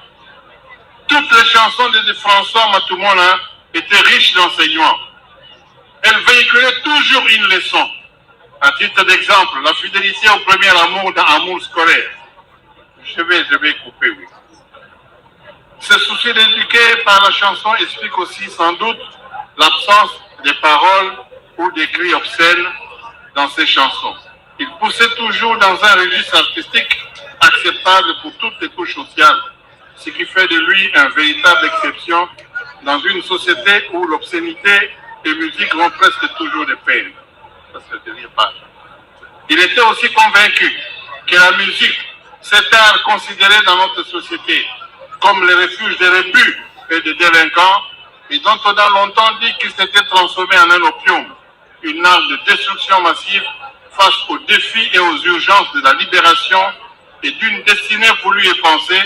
E: Toutes les chansons de François Matumona étaient riches d'enseignements. Elles véhiculaient toujours une leçon. À titre d'exemple, la fidélité au premier amour dans Amour scolaire. Je vais couper, oui. Ce souci d'éduquer par la chanson explique aussi sans doute l'absence de paroles ou d'écrits obscènes dans ses chansons. Il poussait toujours dans un registre artistique acceptable pour toutes les couches sociales, ce qui fait de lui une véritable exception dans une société où l'obscénité et musique vont presque toujours de peine. Ça, c'est la dernière page. Il était aussi convaincu que la musique, cet art considéré dans notre société comme le refuge des rébus et des délinquants, et dont on a longtemps dit qu'il s'était transformé en un opium, une arme de destruction massive face aux défis et aux urgences de la libération et d'une destinée voulue et pensée,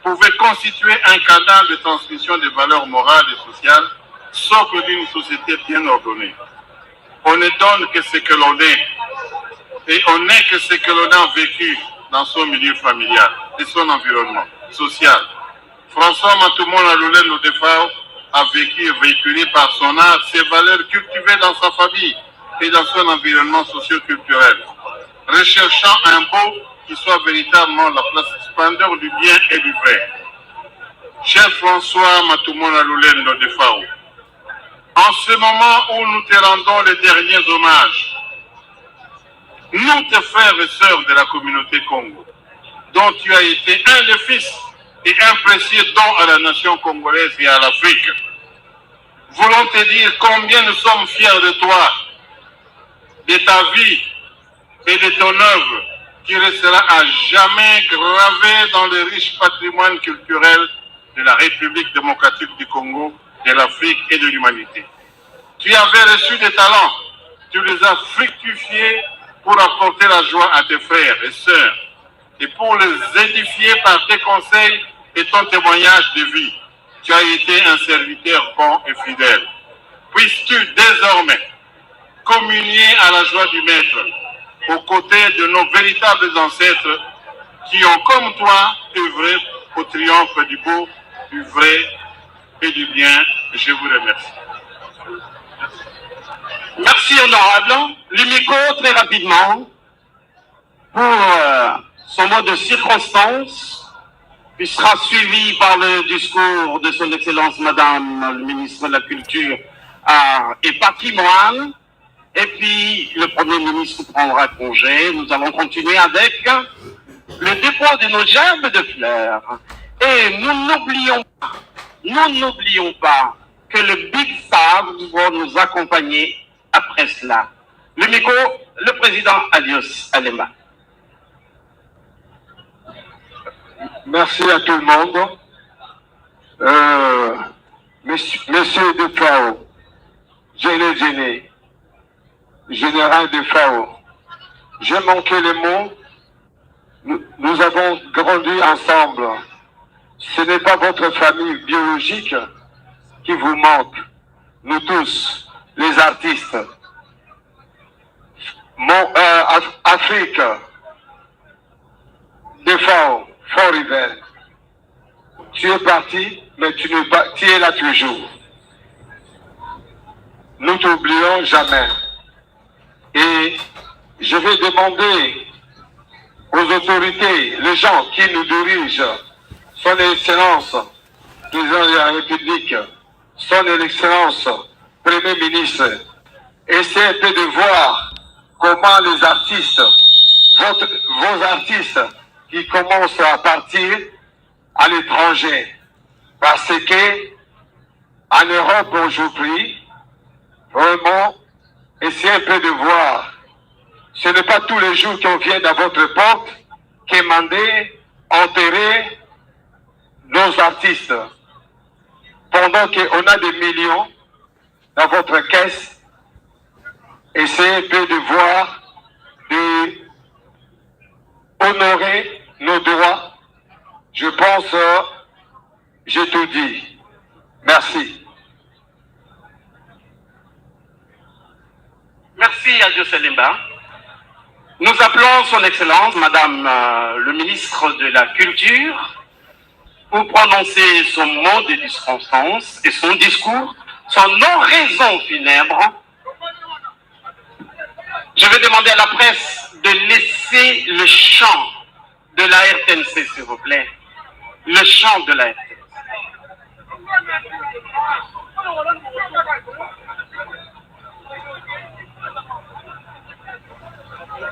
E: pouvait constituer un canal de transmission des valeurs morales et sociales, socle d'une société bien ordonnée. On ne donne que ce que l'on est, et on n'est que ce que l'on a vécu dans son milieu familial et son environnement social. François Matumona Lulendo Defao a vécu et véhiculé par son art ses valeurs cultivées dans sa famille et dans son environnement socio-culturel, recherchant un beau qui soit véritablement la splendeur du bien et du vrai. Cher François Matumona Lulendo Defao,
G: En ce moment où nous te rendons les derniers hommages, nous, tes frères et sœurs de la communauté Congo, dont tu as été un des fils et un précieux don à la nation congolaise et à l'Afrique, voulons te dire combien nous sommes fiers de toi, de ta vie et de ton œuvre, qui restera à jamais gravée dans le riche patrimoine culturel de la République démocratique du Congo, de l'Afrique et de l'humanité. Tu avais reçu des talents, tu les as fructifiés pour apporter la joie à tes frères et sœurs et pour les édifier par tes conseils et ton témoignage de vie. Tu as été un serviteur bon et fidèle. Puisses-tu désormais communier à la joie du Maître aux côtés de nos véritables ancêtres qui ont, comme toi, œuvré au triomphe du beau, du vrai et du bien. Je vous remercie.
B: Merci, honorable. L'Imico, très rapidement, pour son mot de circonstance, qui sera suivi par le discours de son Excellence Madame le ministre de la Culture, Art et Patrimoine. Et puis, le Premier ministre prendra congé. Nous allons continuer avec le dépôt de nos gerbes de fleurs. Et nous n'oublions pas que le Big Star va nous accompagner après cela. Le micro, le président Alios Alema.
D: Merci à tout le monde. Monsieur de FAO, Géné, général de FAO, j'ai manqué les mots. Nous avons grandi ensemble. Ce n'est pas votre famille biologique qui vous manque. Nous tous, les artistes. Afrique, de FAO, Fort Rivel. Tu es parti, mais tu es là toujours. Nous t'oublions jamais. Et je vais demander aux autorités, les gens qui nous dirigent, son Excellence, Président de la République, son Excellence, Premier ministre, essayez un peu de voir comment les artistes, vos artistes qui commencent à partir à l'étranger, parce que en Europe aujourd'hui, vraiment, essayez un peu de voir. Ce n'est pas tous les jours qu'on vient dans votre porte, quémander, enterrer nos artistes. Pendant qu'on a des millions dans votre caisse, essayez un peu de voir, de honorer nos droits. Je pense, j'ai tout dit. Merci.
B: Merci à Dieu Selimba. Nous appelons son Excellence, Madame le ministre de la Culture, pour prononcer son mot de circonstance et son discours, son oraison funèbre. Je vais demander à la presse de laisser le chant de la RTNC, s'il vous plaît. Le chant de la RTNC.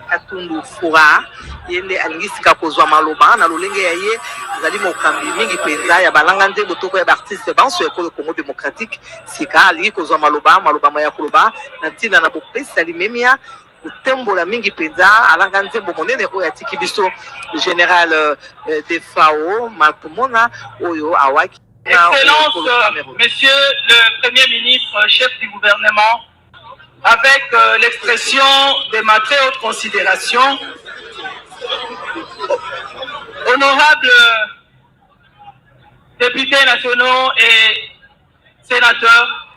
A: Katundu Fura yende alingisika kozwa maloba na lolenge ya ye zali mokambi mingi penza ya balanga nzembo toko ya artiste banso ya Congo démocratique sika alingi kozwa maloba ya koloba na ntina na bopesa limemia kutembola mingi penza alanga nzembo monene oyo atiki biso général de FAO makumona oyo awaki.
K: Excellence, Monsieur le Premier ministre, chef du gouvernement, avec l'expression de ma très haute considération, honorables députés nationaux et sénateurs,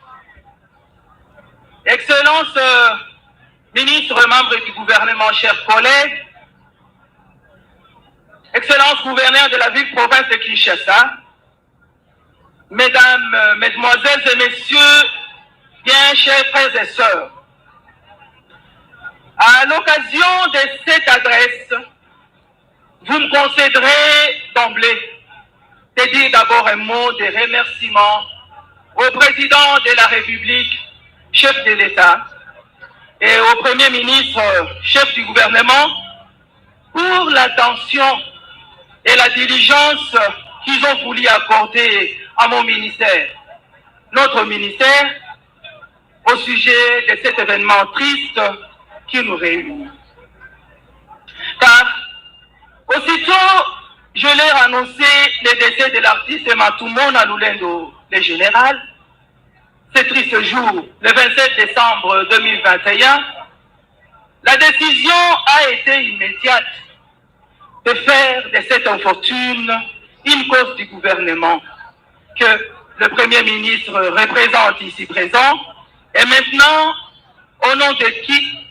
K: Excellence, ministre, membre du gouvernement, chers collègues, Excellence, gouverneur de la ville-province de Kinshasa, Mesdames, Mesdemoiselles et Messieurs, bien chers frères et sœurs, à l'occasion de cette adresse, vous me concéderez d'emblée de dire d'abord un mot de remerciement au président de la République, chef de l'État, et au Premier ministre, chef du gouvernement, pour l'attention et la diligence qu'ils ont voulu accorder à mon ministère, notre ministère, au sujet de cet événement triste qui nous réunit. Car, aussitôt, je leur ai annoncé le décès de l'artiste Matoumona Lulendo, le général. Ce triste jour, le 27 décembre 2021, la décision a été immédiate de faire de cette infortune une cause du gouvernement que le Premier ministre représente ici présent. Et maintenant, au nom de qui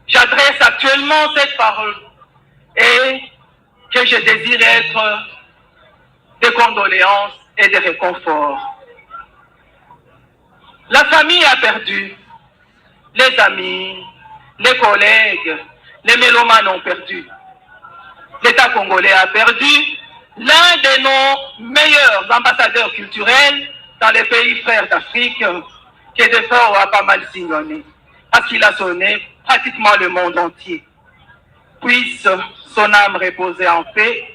K: j'adresse actuellement cette parole et que je désire être de condoléances et de réconfort. La famille a perdu, les amis, les collègues, les mélomanes ont perdu. L'État congolais a perdu l'un de nos meilleurs ambassadeurs culturels dans les pays frères d'Afrique, qui de fait a pas mal sillonné, parce qu'il a sonné pratiquement le monde entier. Puisse son âme reposer en paix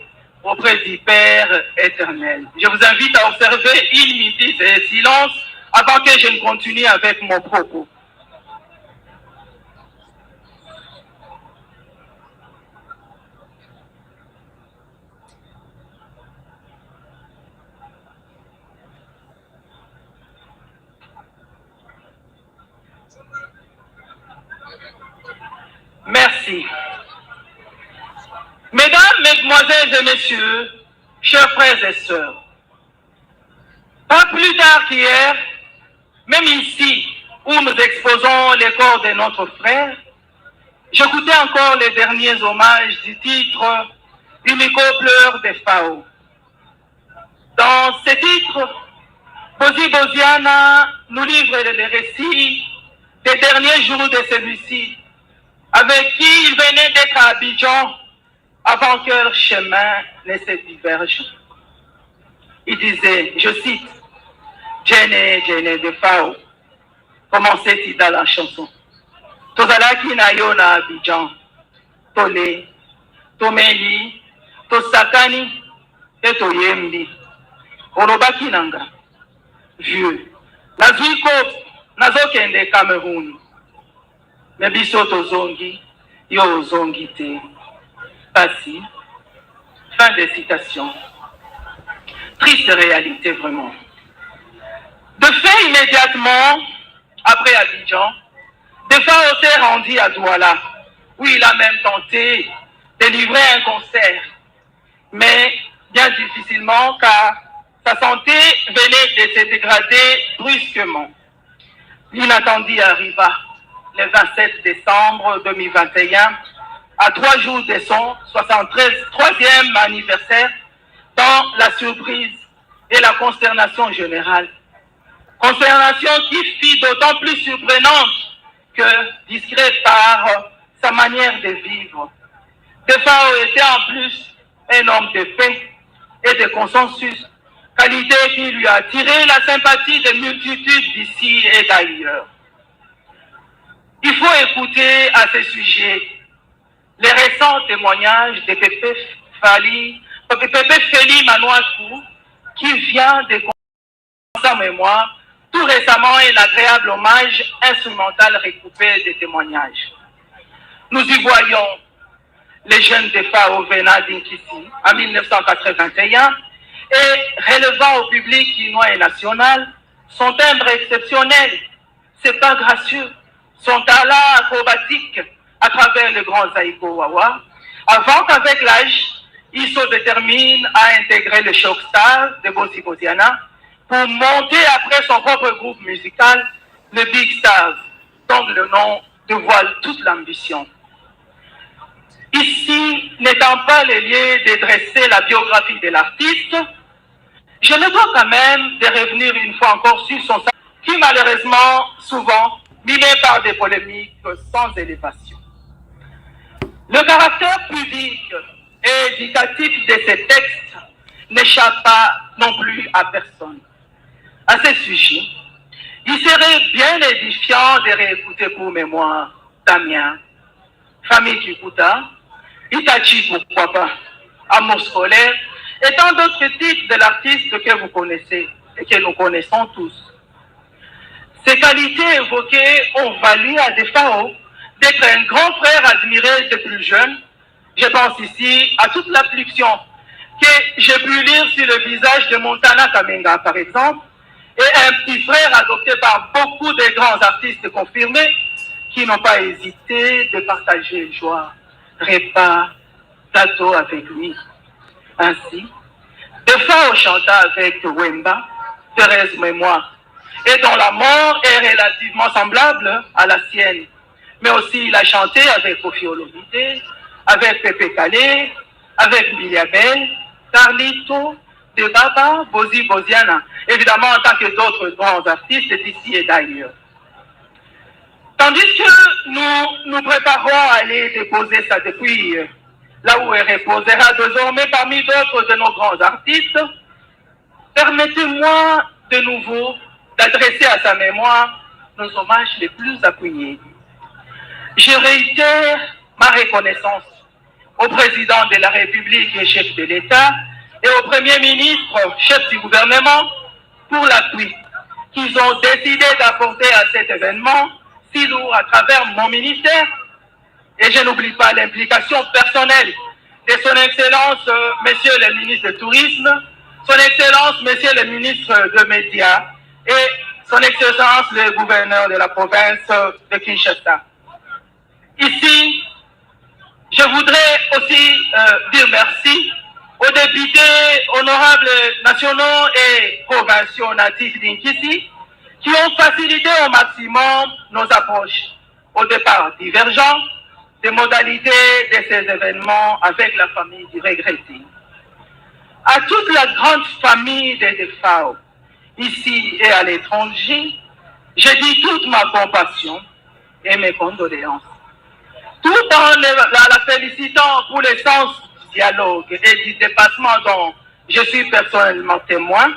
K: auprès du Père éternel. Je vous invite à observer une minute de silence avant que je ne continue avec mon propos. Merci. Mesdames, Mesdemoiselles et Messieurs, chers frères et sœurs, pas plus tard qu'hier, même ici où nous exposons les corps de notre frère, j'écoutais encore les derniers hommages du titre « Unico pleure des FAO ». Dans ce titre, Bozi Boziana nous livre les récits des derniers jours de celui-ci, avec qui il venait d'être à Abidjan avant que leur chemin ne se diverge. Il disait, je cite, « Djene de Fao », commençait-il dans la chanson. « Tozalaki na yo na Abidjan, tole, tomeli, tosakani, et toyembi, olobaki nanga, vieux, nazuiko, nazokende Cameroun, mais biso tozongi, yo ozongi te. » Passy. Fin de citation. Triste réalité, vraiment. De fait, immédiatement, après Abidjan, Defao s'est rendu à Douala, où il a même tenté de livrer un concert, mais bien difficilement, car sa santé venait de se dégrader brusquement. L'inattendu arriva le 27 décembre 2021, à 3 jours de son 73e anniversaire, dans la surprise et la consternation générale. Consternation qui fut d'autant plus surprenante que discrète par sa manière de vivre. Defao était en plus un homme de paix et de consensus, qualité qui lui a attiré la sympathie de multitudes d'ici et d'ailleurs. Il faut écouter à ce sujet les récents témoignages de Pépé Feli Manouakou, qui vient de sa mémoire tout récemment un agréable hommage instrumental recoupé des témoignages. Nous y voyons les jeunes Defao venant d'Inkisi en 1981 et relevant au public chinois et national son timbre exceptionnel, ses pas gracieux, son talent acrobatique à travers le grand Zaïko Wawa, avant qu'avec l'âge, il se détermine à intégrer le Shock Star de Bozi Boziana pour monter après son propre groupe musical, le Big Stars, dont le nom dévoile toute l'ambition. Ici, n'étant pas le lieu de dresser la biographie de l'artiste, je me dois quand même de revenir une fois encore sur son sac, qui malheureusement, souvent, miné par des polémiques sans élévation. Le caractère public et éducatif de ces textes n'échappe pas non plus à personne. À à ce sujet, il serait bien édifiant de réécouter pour mémoire Damien, Famille Kikuta, Itachi, pourquoi pas, Amour scolaire, et tant d'autres titres de l'artiste que vous connaissez et que nous connaissons tous. Ces qualités évoquées ont valu à Defao d'être un grand frère admiré des plus jeunes. Je pense ici à toute l'affliction que j'ai pu lire sur le visage de Montana Kamenga, par exemple, et un petit frère adopté par beaucoup de grands artistes confirmés qui n'ont pas hésité de partager joie, repas, gâteaux avec lui. Ainsi, Defao chanta avec Wemba, Thérèse Mémoire, et dont la mort est relativement semblable à la sienne. Mais aussi, il a chanté avec Kofi Olomide, avec Pepe Kale, avec Biliabel, Carlito, Debaba, Bozi Boziana, évidemment en tant que d'autres grands artistes d'ici et d'ailleurs. Tandis que nous nous préparons à aller déposer sa dépouille là où elle reposera désormais parmi d'autres de nos grands artistes, permettez-moi de nouveau d'adresser à sa mémoire nos hommages les plus appuyés. Je réitère ma reconnaissance au président de la République et chef de l'État et au Premier ministre, chef du gouvernement, pour l'appui qu'ils ont décidé d'apporter à cet événement si lourd à travers mon ministère. Et je n'oublie pas l'implication personnelle de son Excellence, Monsieur le ministre du Tourisme, son Excellence, Monsieur le ministre des Médias et son Excellence, le gouverneur de la province de Kinshasa. Ici, je voudrais aussi dire merci aux députés honorables nationaux et provinciaux natifs d'Inkisi qui ont facilité au maximum nos approches, au départ divergents, des modalités de ces événements avec la famille du regretté. À toute la grande famille des Defao, ici et à l'étranger, je dis toute ma compassion et mes condoléances. Tout en la félicitant pour le sens du dialogue et du dépassement dont je suis personnellement témoin,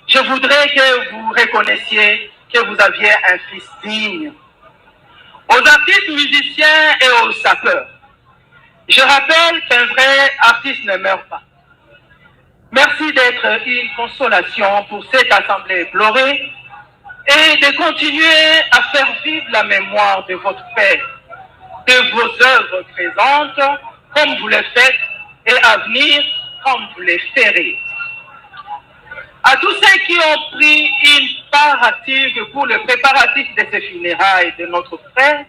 K: je voudrais que vous reconnaissiez que vous aviez un fils digne. Aux artistes musiciens et aux sapeurs, je rappelle qu'un vrai artiste ne meurt pas. Merci d'être une consolation pour cette assemblée éplorée et de continuer à faire vivre la mémoire de votre père, de vos œuvres présentes comme vous le faites et à venir comme vous les ferez. À tous ceux qui ont pris une part active pour le préparatif de ces funérailles de notre frère,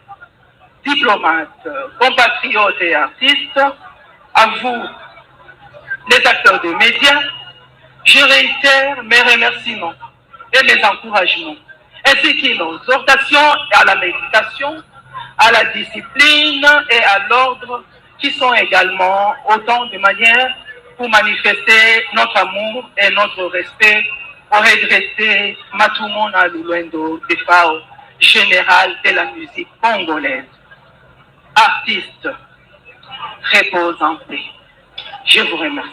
K: diplomates, compatriotes et artistes, à vous, les acteurs des médias, je réitère mes remerciements et mes encouragements, ainsi que nos exhortations à la méditation, à la discipline et à l'ordre, qui sont également autant de manières pour manifester notre amour et notre respect au regretté Matumona Lulwendo Defao, général de la musique congolaise. Artiste, repose en paix. Je vous remercie.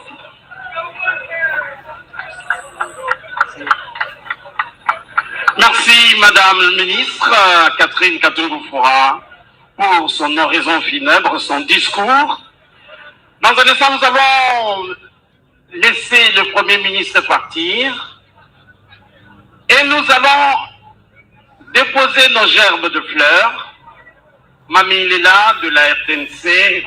B: Merci, Madame le ministre Catherine Katungu-Foura, pour son oraison funèbre, son discours. Dans un instant, nous avons laissé le Premier ministre partir et nous allons déposer nos gerbes de fleurs. Mamie Léla de la RTNC.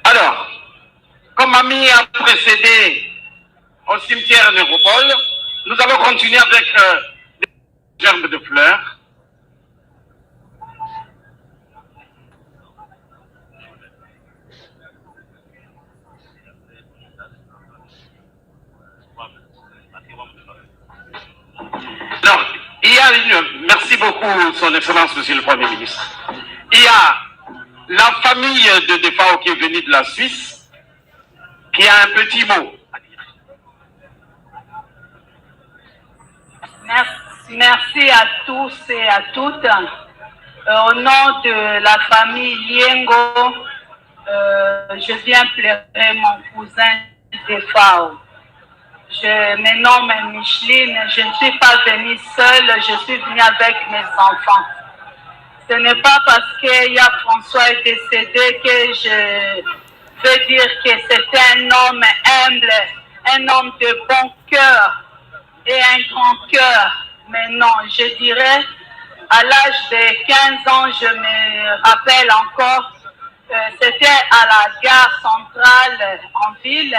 B: Alors, comme Mamie a précédé au cimetière Néropole, nous allons continuer avec des gerbes de fleurs. Alors, il y a merci beaucoup, Son Excellence, Monsieur le Premier ministre. Il y a la famille de Defao qui est venue de la Suisse, qui a un petit mot à dire.
L: Merci à tous et à toutes.
K: Au nom de la famille Liengo, je viens pleurer mon cousin Defao. Je me nomme Micheline, je ne suis pas venue seule, je suis venue avec mes enfants. Ce n'est pas parce que Ya François est décédé que je veux dire que c'était un homme humble, un homme de bon cœur et un grand cœur. Mais non, je dirais, à l'âge de 15 ans, je me rappelle encore, c'était à la gare centrale en ville.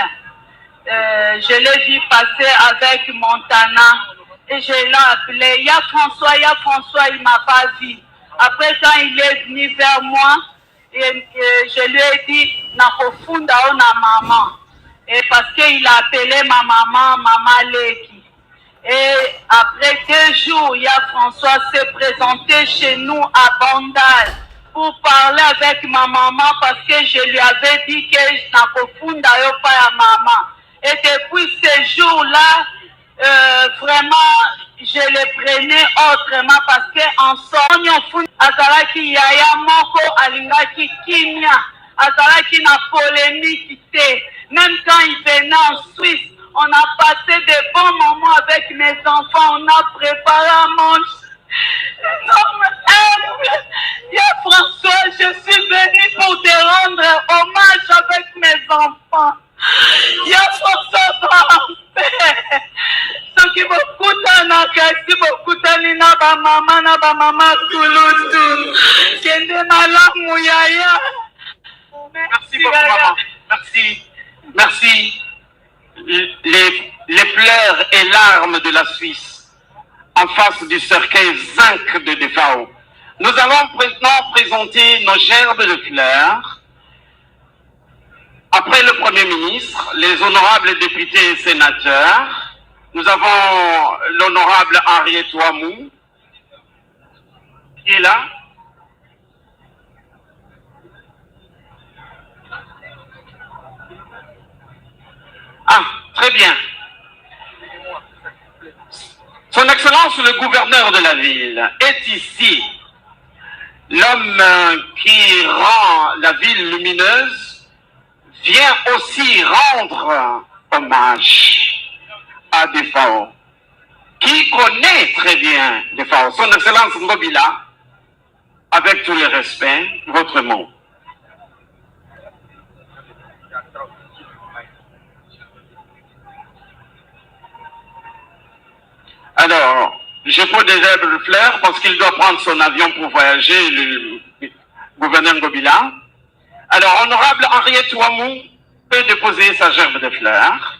K: Je l'ai vu passer avec Montana et je l'ai appelé, Ya François, il m'a pas vu. Après, quand il est venu vers moi, et je lui ai dit, Nakofunda ona maman. Et parce qu'il a appelé ma maman, Maman Leki. Et après 2 jours, Ya François s'est présenté chez nous à Bandal pour parler avec ma maman parce que je lui avais dit que Nakofunda yo pas ya maman. Et depuis ce jour-là, vraiment, je le prenais autrement parce qu'en somme, azalaki yaya moko alingaki kimia, azalaki na polémique. Même quand il venait en Suisse, on a passé de bons moments avec mes enfants, on a préparé à manger. Ya François, je suis venue pour te rendre hommage avec mes enfants. Ya François, grand-père. Soki bokutana kasi bokutani na ba mama Toulouse. Kende malamu yaya.
B: Merci beaucoup, maman. Merci. Merci. Les pleurs et larmes de la Suisse en face du cercueil zinc de Defao. Nous allons maintenant présenter nos gerbes de fleurs. Après le Premier ministre, les honorables députés et sénateurs, nous avons l'honorable Henriette Ouamou, qui est là. Ah, très bien. Son Excellence le gouverneur de la ville est ici. L'homme qui rend la ville lumineuse vient aussi rendre hommage à Defao, qui connaît très bien Defao. Son Excellence Ngobila, avec tout le respect, votre mot. Alors, je pose des herbes de fleurs parce qu'il doit prendre son avion pour voyager, le gouverneur Ngobila. Alors, honorable Henriette Ouamou peut déposer sa gerbe de fleurs.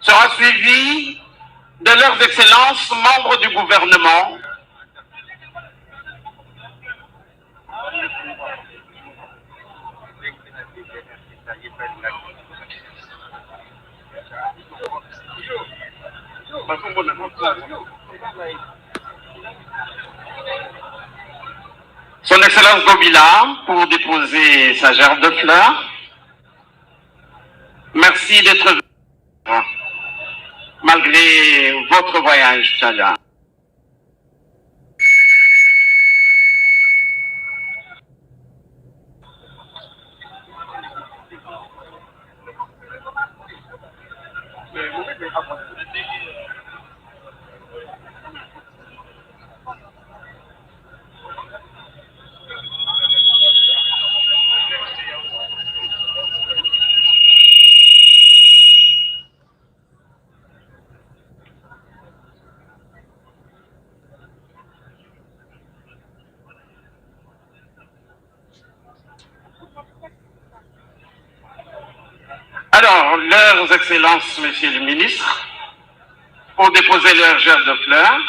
B: Sera suivi de leurs excellences membres du gouvernement. Son Excellence Ngobila pour déposer sa gerbe de fleurs. Merci d'être venu malgré votre voyage, Tchalia. Alors, leurs excellences, Monsieur le ministre, pour déposer leur gerbe de fleurs,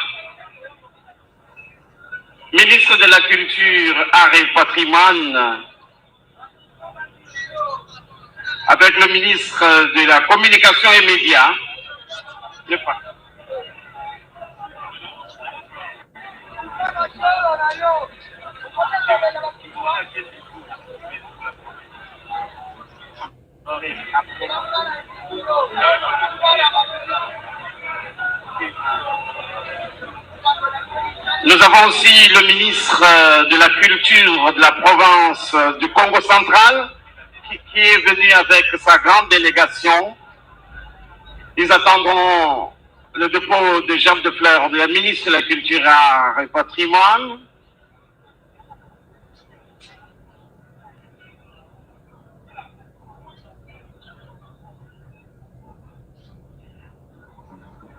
B: ministre de la Culture, Art et Patrimoine, avec le ministre de la Communication et Médias, nous Nous avons aussi le ministre de la Culture de la province du Congo central qui est venu avec sa grande délégation. Ils attendront le dépôt de gerbes de fleurs de la ministre de la Culture, Art et Patrimoine.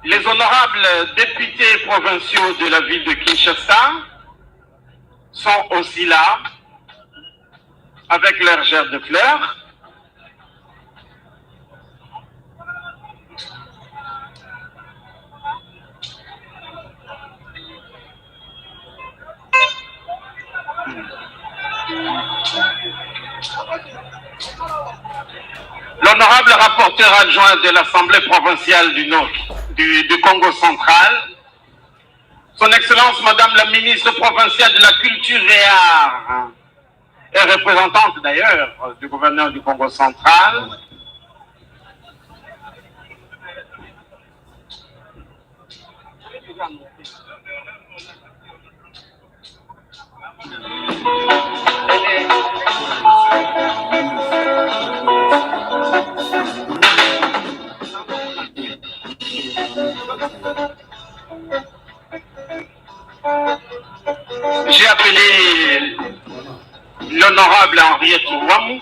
B: Les honorables députés provinciaux de la ville de Kinshasa sont aussi là avec leurs gerbes de fleurs. L'honorable rapporteur adjoint de l'Assemblée provinciale du Congo central, son Excellence Madame la ministre provinciale de la Culture et Art, et représentante d'ailleurs du gouverneur du Congo central, j'ai appelé l'honorable Henriette Ouamou.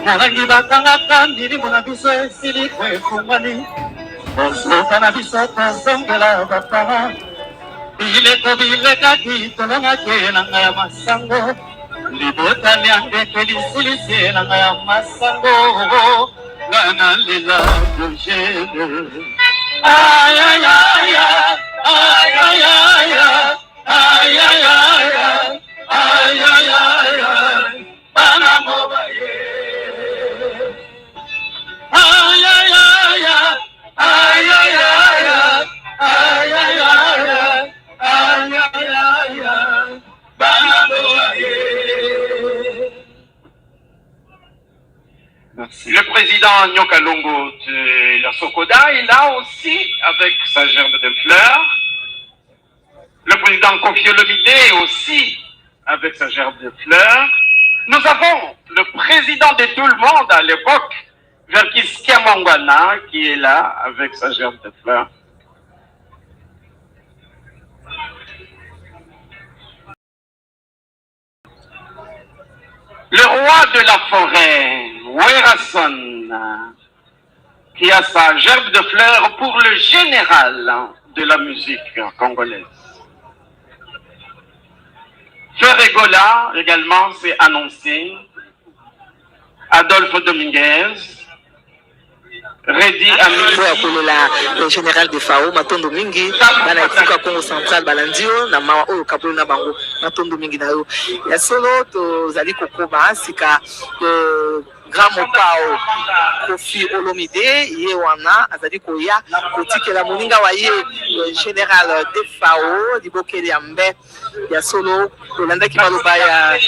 L: Narangi batangaka milimo na biso esili kwefungwani bosoka na biso tosongela bapara bileko bilekaki tolongaki na ngai ya masango libota liandeke lisilisi na ngai ya masango ngai nalela dogene ayayaya ayayaya ayayaya ayayaya bana mobaye ayayaya ayayaya ayayaya ayayaya bana mobaye.
B: Le président Nyoka Longo de la Sokoda est là aussi avec sa gerbe de fleurs. Le président Kofi Olomide est aussi avec sa gerbe de fleurs. Nous avons le président de tout le monde à l'époque, Verkis Kiamangwana, qui est là avec sa gerbe de fleurs. Le roi de la forêt, Werason, qui a sa gerbe de fleurs pour le général de la musique congolaise. Ferregola également s'est annoncé, Adolphe Dominguez, Redi
A: le général de FAO matondo mingi bana etika Congo central balandio na mawa oyo kapolo na bango matondo mingi na yo ya solo tozali kokoba sika grand mopao Kofi Olomide ye wana azali koya kotikela moninga wa ye général de FAO libokeli ya mbe ya solo olandaki maloba ya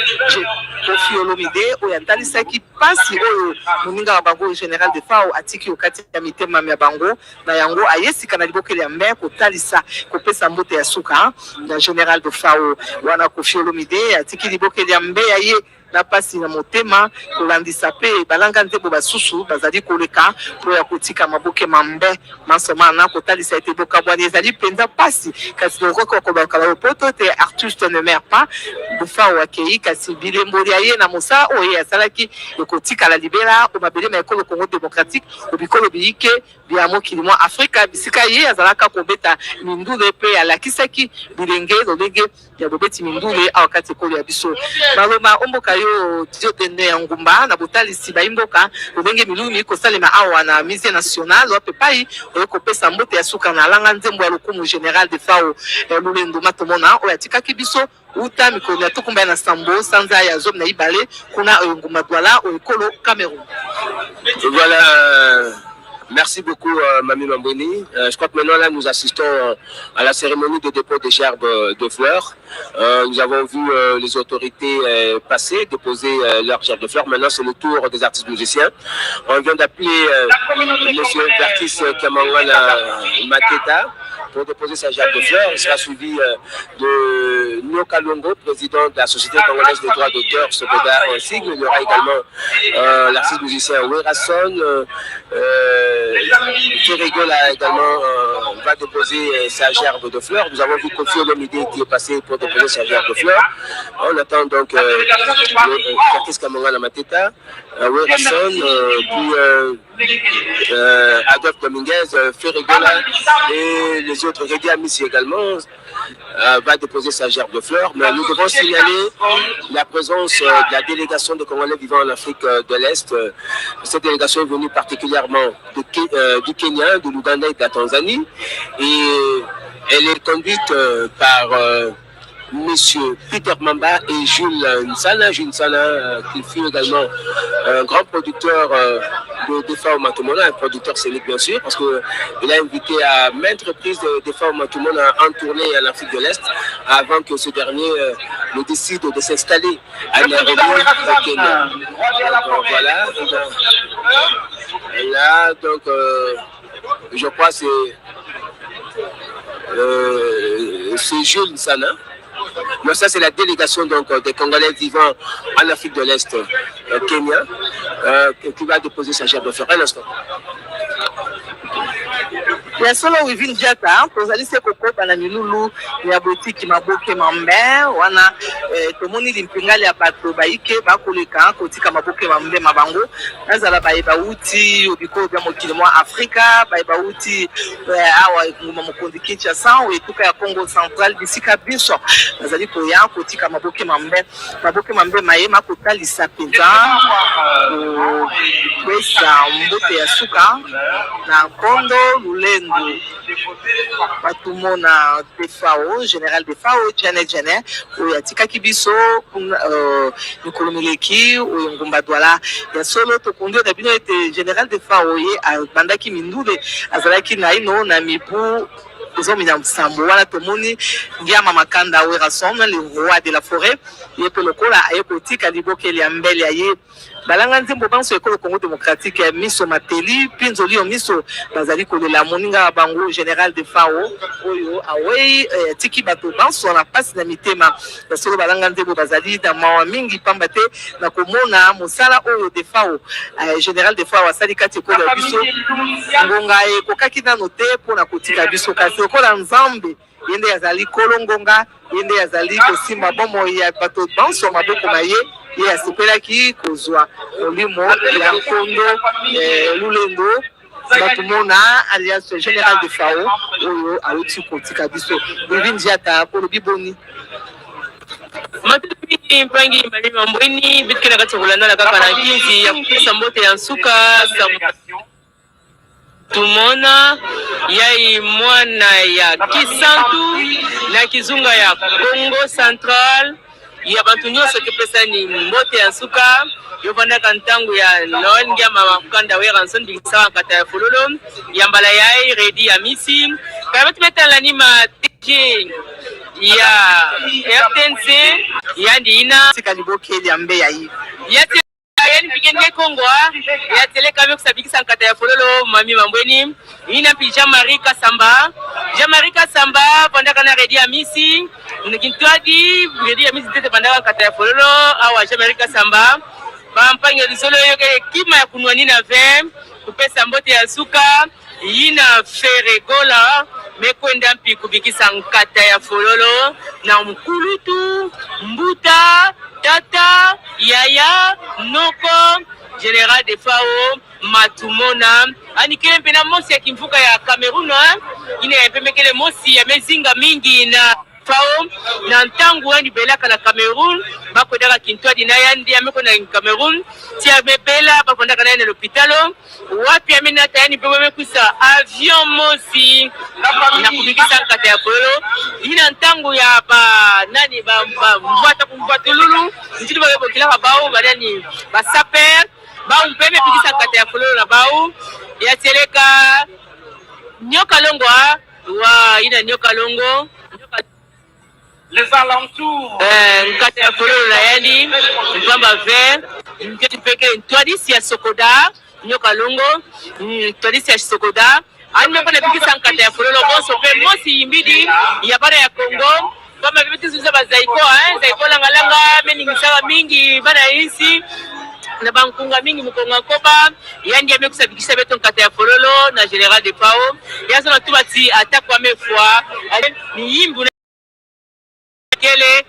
A: Kofi Olomide oyo atalisaki pasi oyo moninga wa bango général de FAO atiki okati ya mitema ya bango na yango ayesika na libokeli ya mbe kotalisa kopesa mbote ya suka na général de FAO wana Kofi Olomide atiki libokeli ya mbe ya ye na pasi na motema kolandisa pe balanga nzebo basusu bazali koleka po ya kotika maboke mambe masomana kotalisa ete bokabwani ezali penza pasi kasi lokoko kobakala poto te artiste ne meurt pas de FAO akei kasi bilemboli ye na mosa oye asalaki ekotika la libera o mabele ma ekolo Congo démocratique obikolo biyike bya mokili mwa Afrika bisika ye azalaka kobeta mindule pe alakisaki bilenge lolenge ya bobeti mindule awakati ekolo ya biso maloma omboka yo tene ya ngumba na botalisi baimboka lolenge milumi kosalema awa na musée national wape pai oyo kopesa mbote ya suka na langa nzembo ya lokumu général de FAO lulendo matomona oyo atikaki biso uta mikolo ya tukumba na sambo sanza ya zom na ibale kuna oyo ngumba douala oyo ekolo Cameroun.
F: Voilà. Merci beaucoup, Mami Mambrini. Je crois que maintenant, là, nous assistons à la cérémonie de dépôt des gerbes de fleurs. Nous avons vu les autorités passer, déposer leurs gerbes de fleurs. Maintenant, c'est le tour des artistes musiciens. On vient d'appeler M. Bertis Kamangwana Mateta pour déposer sa gerbe de fleurs. Il sera suivi de Noka Longo, président de la Société congolaise des droits d'auteur, Sokoda en sigle. Il y aura également l'artiste musicien Werason. Ferrigola également va déposer sa gerbe de fleurs. Nous avons vu Kofi Olomide qui est passé pour déposer sa gerbe de fleurs. On attend donc Bertis Kamangwana Mateta, Werason, puis Adolphe Dominguez, Ferrigola et les autres. Redi Amissi également va déposer sa gerbe de fleurs. Mais nous devons signaler la présence de la délégation de Congolais vivant en Afrique de l'Est. Cette délégation est venue particulièrement du Kenya, de l'Ouganda et de la Tanzanie. Et elle est conduite par Monsieur Peter Mamba et Jules Nsana. Jules Nsana, qui fut également un grand producteur de FAO Matomona, un producteur scénique bien sûr, parce qu'il a invité à maintes reprises de FAO Matomona en tournée en Afrique de l'Est, avant que ce dernier ne décide de s'installer à Nairobi, au Kenya. Donc, voilà. Et là, donc, je crois que c'est Jules Nsana. Mais ça, c'est la délégation donc, des Congolais vivant en Afrique de l'Est, Kenya, qui va déposer sa gerbe de fleurs. Un instant.
A: Ya solo wivin jata tozali se kokopa na milulu ya botiki maboke mambe wana tomoni limpingali ya bato baike bakoleka kotika maboke mambe mabango nazala bayeba uti obiko bya mokili mwa Afrika bayeba uti awa nguma mokondi Kinshasa o etuka ya Congo Central bisika biso nazali koya kotika maboke mambe mayema kotalisa penza kwesa mbote ya suka na kondo lulendo batumona de FAO général de FAO Jane oyo atikaki biso mikolo mileki oyo ngumba douala ya solo tokundi na bino ete général de FAO ye abandaki mindule azalaki na ino na mibu ezomina msambo wana tomoni ngiama makanda Werason le roi de la forêt ye pe lokola aye kotika libokeli ya mbele aye balanga nzembo banso ekolo Congo démocratique ya miso mateli pinzoli yo miso bazali kolela moninga bango général de FAO oyo awei tiki bato banso na pasi na mitema basolo balanga nzembo bazali na mawa mingi pamba te na komona mosala oyo de FAO général de FAO asali kati ekolo ya biso ngonga ekokaki nano te mpona kotika biso kasi okola nzambe yende yazali kolongonga yende yazali kosimba bomo ya bato banso maboko na ye ye asepelaki kozwa molimo ya nkondo lulendo batumona alias général de FAO oyo auti kotika biso evindiata polobi boni
M: matupi mpangi Mami Mambrini bitkela kati kolanda kaka na kinzi ya kupesa mbote ya nsuka tumona yai mwana ya Kisantu na Kizunga ya Congo Central ya bantu nyonso topesani mbote ya nsuka yo vandaka ntango ya Noel Ngiama makanda wera nson bisawa kata ya fololo ya mbala ya redi ya misi permettre metala ni ma TG ya RTNC ya ndina
A: sikaliboke ya mbe ya hivi
M: ya yani pikenge Kongo ya tele kame kusabikisa nkata ya fololo mami mambweni ina pi Jean-Marie Kasamba pandaka na redi ya misi nikintwadi redi ya misi tete pandaka nkata ya fololo awa Jean-Marie Kasamba bampanya lisolo yoke kima ya kunwani na ve kupesa mbote ya suka yina feregola mekwenda mpi kubikisa nkata ya fololo na mkulutu mbuta tata yaya noko General de Fao matumona ani kile mpena mosi ya kimfuka ya Cameroon ine pembekele mosi ya mezinga mingi na Fao na ntangu wani belaka na Cameroon bakodaka kintwadi na yandi ameko na Cameroon tia bebela bakondaka na l'hôpital wapi amena tayani bebe mekusa avion mosi na kubikisa nkata ya fololo ina ntangu ya ba nani ba mbwata lulu ntili ba bokila bao banani ba saper ba mpeme bikisa nkata ya fololo na bao ya teleka nyoka longo wa ina nyoka longo
K: les alentours
M: nkata ya fololo na yandi mpamba ver ngeti peke ntwadisi ya sokoda nyoka longo ntwadisi ya sokoda ani meko na bikisa nkata ya fololo bonso pe mosi yimbidi ya bana ya Kongo kama vipi tuzuza bazaiko zaiko langa meningisaka mingi bana isi na bankunga mingi mukonga koba yandi amekusabikisha beto nkata ya fololo na General de Fao yazo na tubati atakwa mefwa ni yimbu kele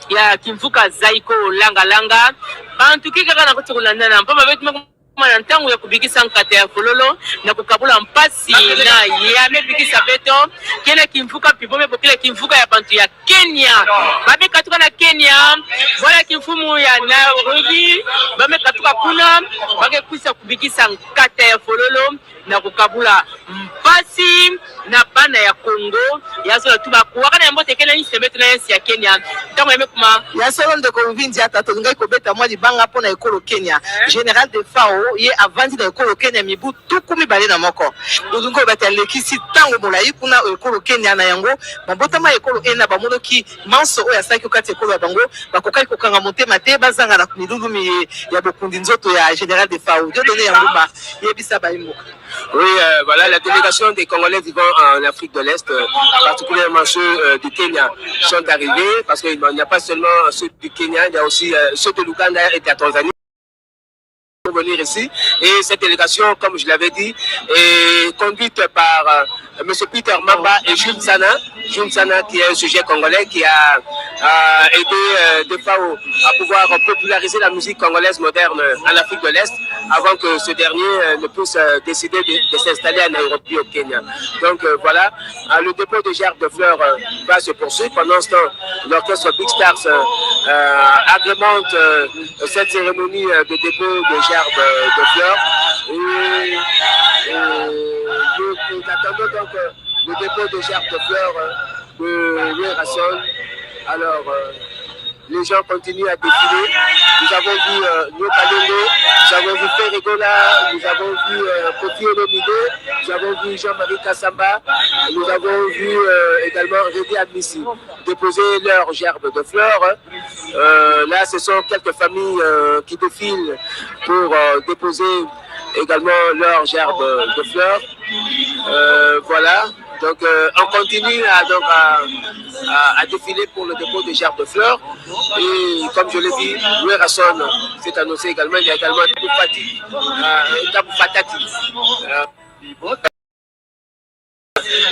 M: ya kimfuka zaiko langa bantu kika na kutukulandana mpamba betu na ntango ya kubikisa nkata ya fololo na kukabula mpasi na ya mebikisa beto kele kimfuka pibome pokele kimfuka ya bantu ya Kenya babe katuka na Kenya wala kimfumu ya Nairobi babe katuka kuna bage kuisa kubikisa nkata ya fololo na kukabula mpasi na bana ya Kongo yazo na tuba kuwaka na mbote kele nisi beto na yensi ya Kenya ntango ya mekuma
A: ya solo ndeko mvinzi ata tolingai kobeta mwa libanga pona ekolo Kenya General de Fao ye avandi na ekolo Kenya mibu tukumi bale na moko ndungo bata lekisi tango molai kuna ekolo Kenya na yango mabota ma ekolo ena bamonoki manso oya saki okati ekolo ya bango bakokai kokanga motema te bazanga na milulumi ya bokundi nzoto ya General de Fao dio donné yango ba yebisa ba imboka.
F: Oui, voilà, la délégation des Congolais vivant en Afrique de l'Est, particulièrement ceux du Kenya, sont arrivés parce qu'il n'y a pas seulement ceux du Kenya, il y a aussi ceux de l'Ouganda et de la Tanzanie pour venir ici. Et cette délégation, comme je l'avais dit, est conduite par M. Peter Mamba et Jules Sana, qui est un sujet congolais qui a aidé De Fao à pouvoir populariser la musique congolaise moderne en Afrique de l'Est avant que ce dernier ne puisse décider de s'installer à Nairobi au Kenya. Donc voilà, le dépôt de gerbes de fleurs va se poursuivre. Pendant ce temps, l'orchestre Big Stars agrémente cette cérémonie de dépôt de gerbes de fleurs. Nous attendons donc le dépôt de gerbes de fleurs de Werason. Alors, les gens continuent à défiler. Nous avons vu Nyokalongo, nous avons vu Ferregola, nous avons vu Kofi Olomide, nous avons vu Jean-Marie Kasamba, nous avons vu également Redi Admissi déposer leurs gerbes de fleurs. Là, ce sont quelques familles qui défilent pour déposer également leurs gerbes de fleurs. Voilà. Donc on continue à défiler pour le dépôt des gerbes de fleurs. Et comme je l'ai dit, Werason s'est annoncé également. Il y a également Tabu Fataki.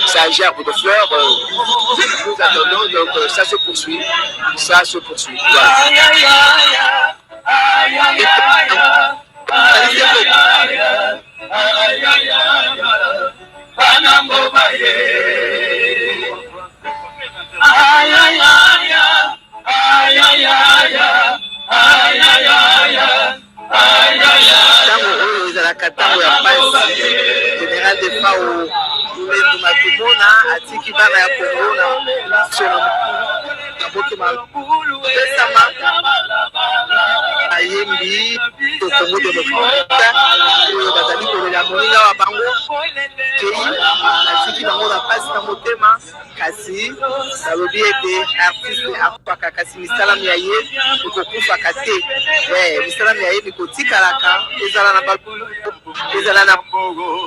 F: Sa gerbe de fleurs. Nous attendons, donc ça se poursuit. Ça se poursuit. Voilà.
A: Tango oyo ezalaka tango ya pasi General de Fao metu matumona atiki bana ya Kongo na mabokema pesama ayembi to Congo démocratique oyo bazali kolela moninga wa bango kei atiki bango na pasi na motema kasi balobi ete artiste akufaka kasi misalamu ya ye ekokufaka te misalamu ya ye mikotikalaka ezala na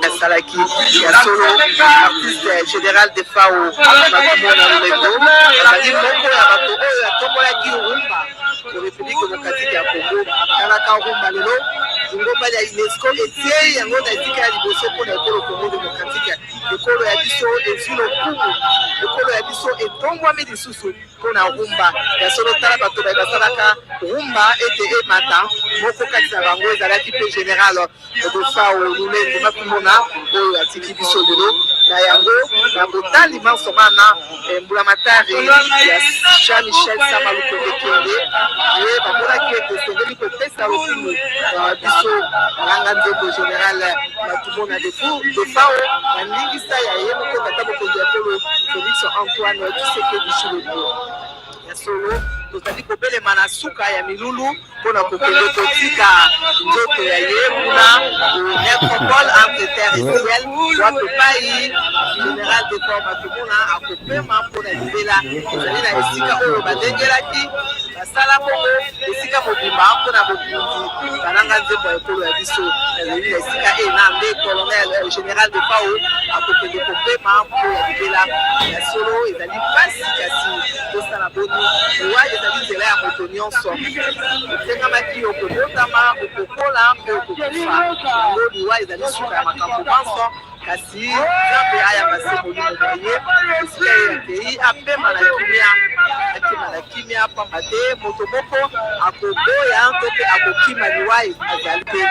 A: asalaki ya solo artiste général de fao bakomona lolendo azali moko ya bato oyo atombolaki rumba république démocratique ya Congo talaka rumba lelo ngomba ya UNESCO etie yango na etika ya liboso mpona ekolo Congo démocratique ekolo ya biso ezwi lokumu ekolo ya biso etongwami lisusu mpona rumba ya solo tala bato basalaka rumba ete emata moko kati na bango ezalaki mpe général dofao lulendo makumona oyo atiki biso lelo na yango na botali mansomana mbulamatari ya Jean-Michel Samalukonde Kende ye bamonaki ete esengeli kopesa lokumu biso alanga nzembo général batumona defao na ndingisa ya ye moko tata mokonzi ya kolo Félix Antoine Tshisekedi Tshilombo ya solo tozali kobelema na suka ya milulu mpona kokende kotika nzoto ya ye kuna necropole entre terre et ciel wape pai général de corps batomona akopema mpona libela ezali na esika oyo badengelaki basala bongo esika mobimba mpona bokunzi bananga nzembo ya ekolo ya biso ezali na esika ena nde colonel général de fao akokende kopema mpo ya libela ya solo ezali pasi kasi tosala boni owa ezali nzela ya moto nyonso otengamaki okobotama okokola mpe okokufa yango liwa ezali suka ya makambo nyonso kasi nzambe ayambase molimo na ye esika ye akei apema na kimia akima na kimia pamba te moto moko akoboya to mpe akokima liwa azali te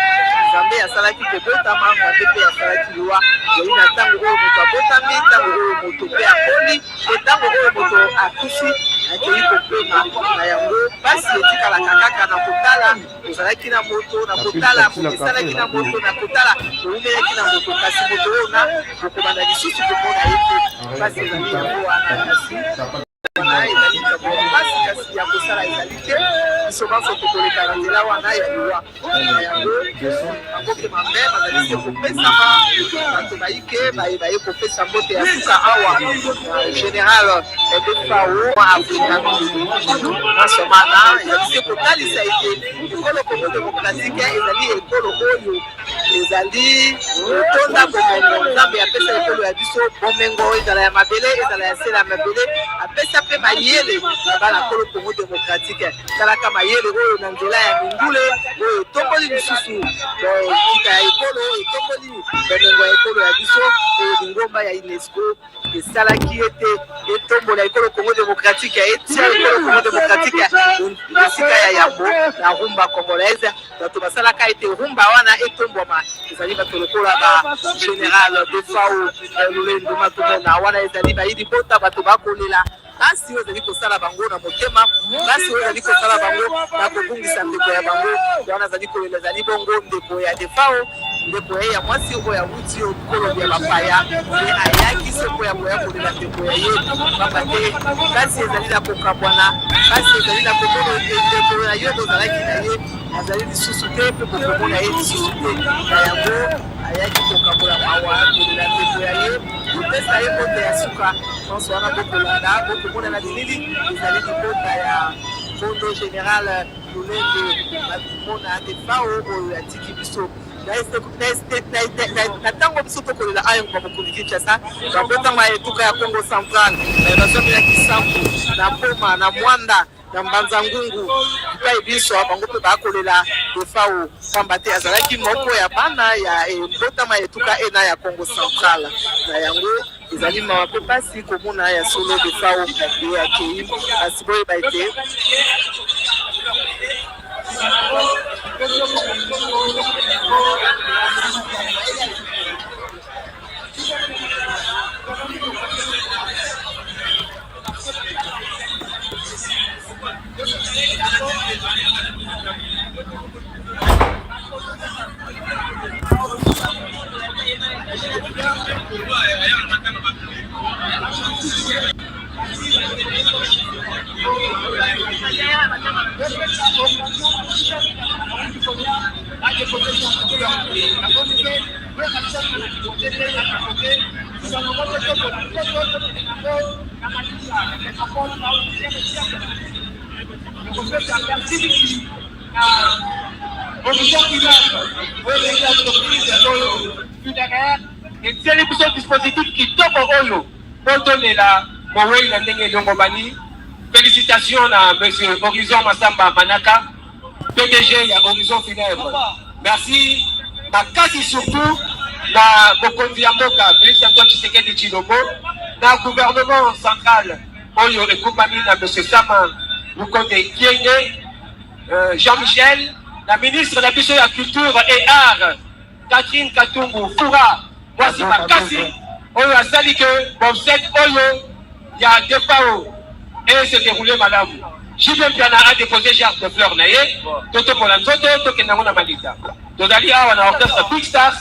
A: nzambe asalaki kobotama nzambe mpe asalaki liwa yei na ntango oyo moto abotami ntango oyo moto mpe akoli mpe ntango oyo moto akufi akei kopema na yango basi etikalaka kaka na kotala ozalaki na moto na kotala mokisalaki na moto na kotala oumelaki na moto kasi moto oyo na okobanda lisusu komona ye te basi ezali yango wana kasi ezali basi kasi ya kosala ezali te biso banso tokoleka na nzela wana ya liwa na yango bakokema me bazali se kopesama bato bayike baye kopesa mbote ya suka awa général defao afrika nasomana ezali se kotalisa ete ekolo Congo démocratique ezali ekolo oyo ezali tonda bomengo nzambe apesa ekolo ya biso bomengo ezala ya mabele ezala ya sela ya mabele apesa mpe mayele na bana kolo Congo démocratique talaka mayele oyo na nzela ya mindule oyo etomboli lisusu kita ya ekolo etomboli bomengo ya ekolo ya biso oyo lingomba ya UNESCO esalaki ete etombola ekolo Congo démocratique etia ekolo Congo démocratique esika ya yambo na rumba congolaise bato basalaka ete rumba wana etombwama ezali bato lokola ba général defao lolendo matomona wana ezali bayidi bota bato bakolela basi oyo ezali kosala bango na motema basi oyo ezali kosala bango na kobungisa ndeko ya bango wana ezali kolela ezali bongo ndeko ya defao ndeko ye ya mwasi oyo awuti okolo ya bapaya e ayaki soko ya koya kolela ndeko ya ye pamba te basi ezali na kokabwana basi ezali na komona ndeko na yo bozalaki na ye azali lisusu te mpe bokomona ye lisusu te na yango ayaki kokabola mawa kolela ndeko ya ye kopesa ye mbote ya suka nyonso wana bokolanda bokomona na bilili ezali libota ya fondo général lolende bakomona defao oyo atiki biso na ntango biso tokolela ayongoba mokonzi Kinshasa babotama etuka ya Congo central bazomi na Kisambu na Boma na Mwanda na Mbanza Ngungu epai biso bango mpe bakolela defao pamba te azalaki moko ya bana ya mbotama etuka ena ya Congo central na yango ezali mawa mpe pasi komona ya solo defao ye akei kasi boyeba ete
F: etieli biso dispositif kitoko oyo po tolela mowei na ndenge elongobani. Félicitations à M. Horizon Massamba Manaka, PDG à Horizon Funèbre. Merci. Makasi surtout na Bokondi Amboka, Félix Antoine Tshisekedi Tshilombo, na gouvernement central oyo ekumami na M. Sama Lukonde Kienge, Jean-Michel, la ministre de la Culture, et Art, Catherine Katumbu Foura, voici Makasi, oyo asali que Bobset oyo ya DFAO et se déroulé madame. JB Mpiana a déposé jarre de fleurs naye, Toto Polanzoto, Tokenango na Malita. Tozali awa na orchestre Big Stars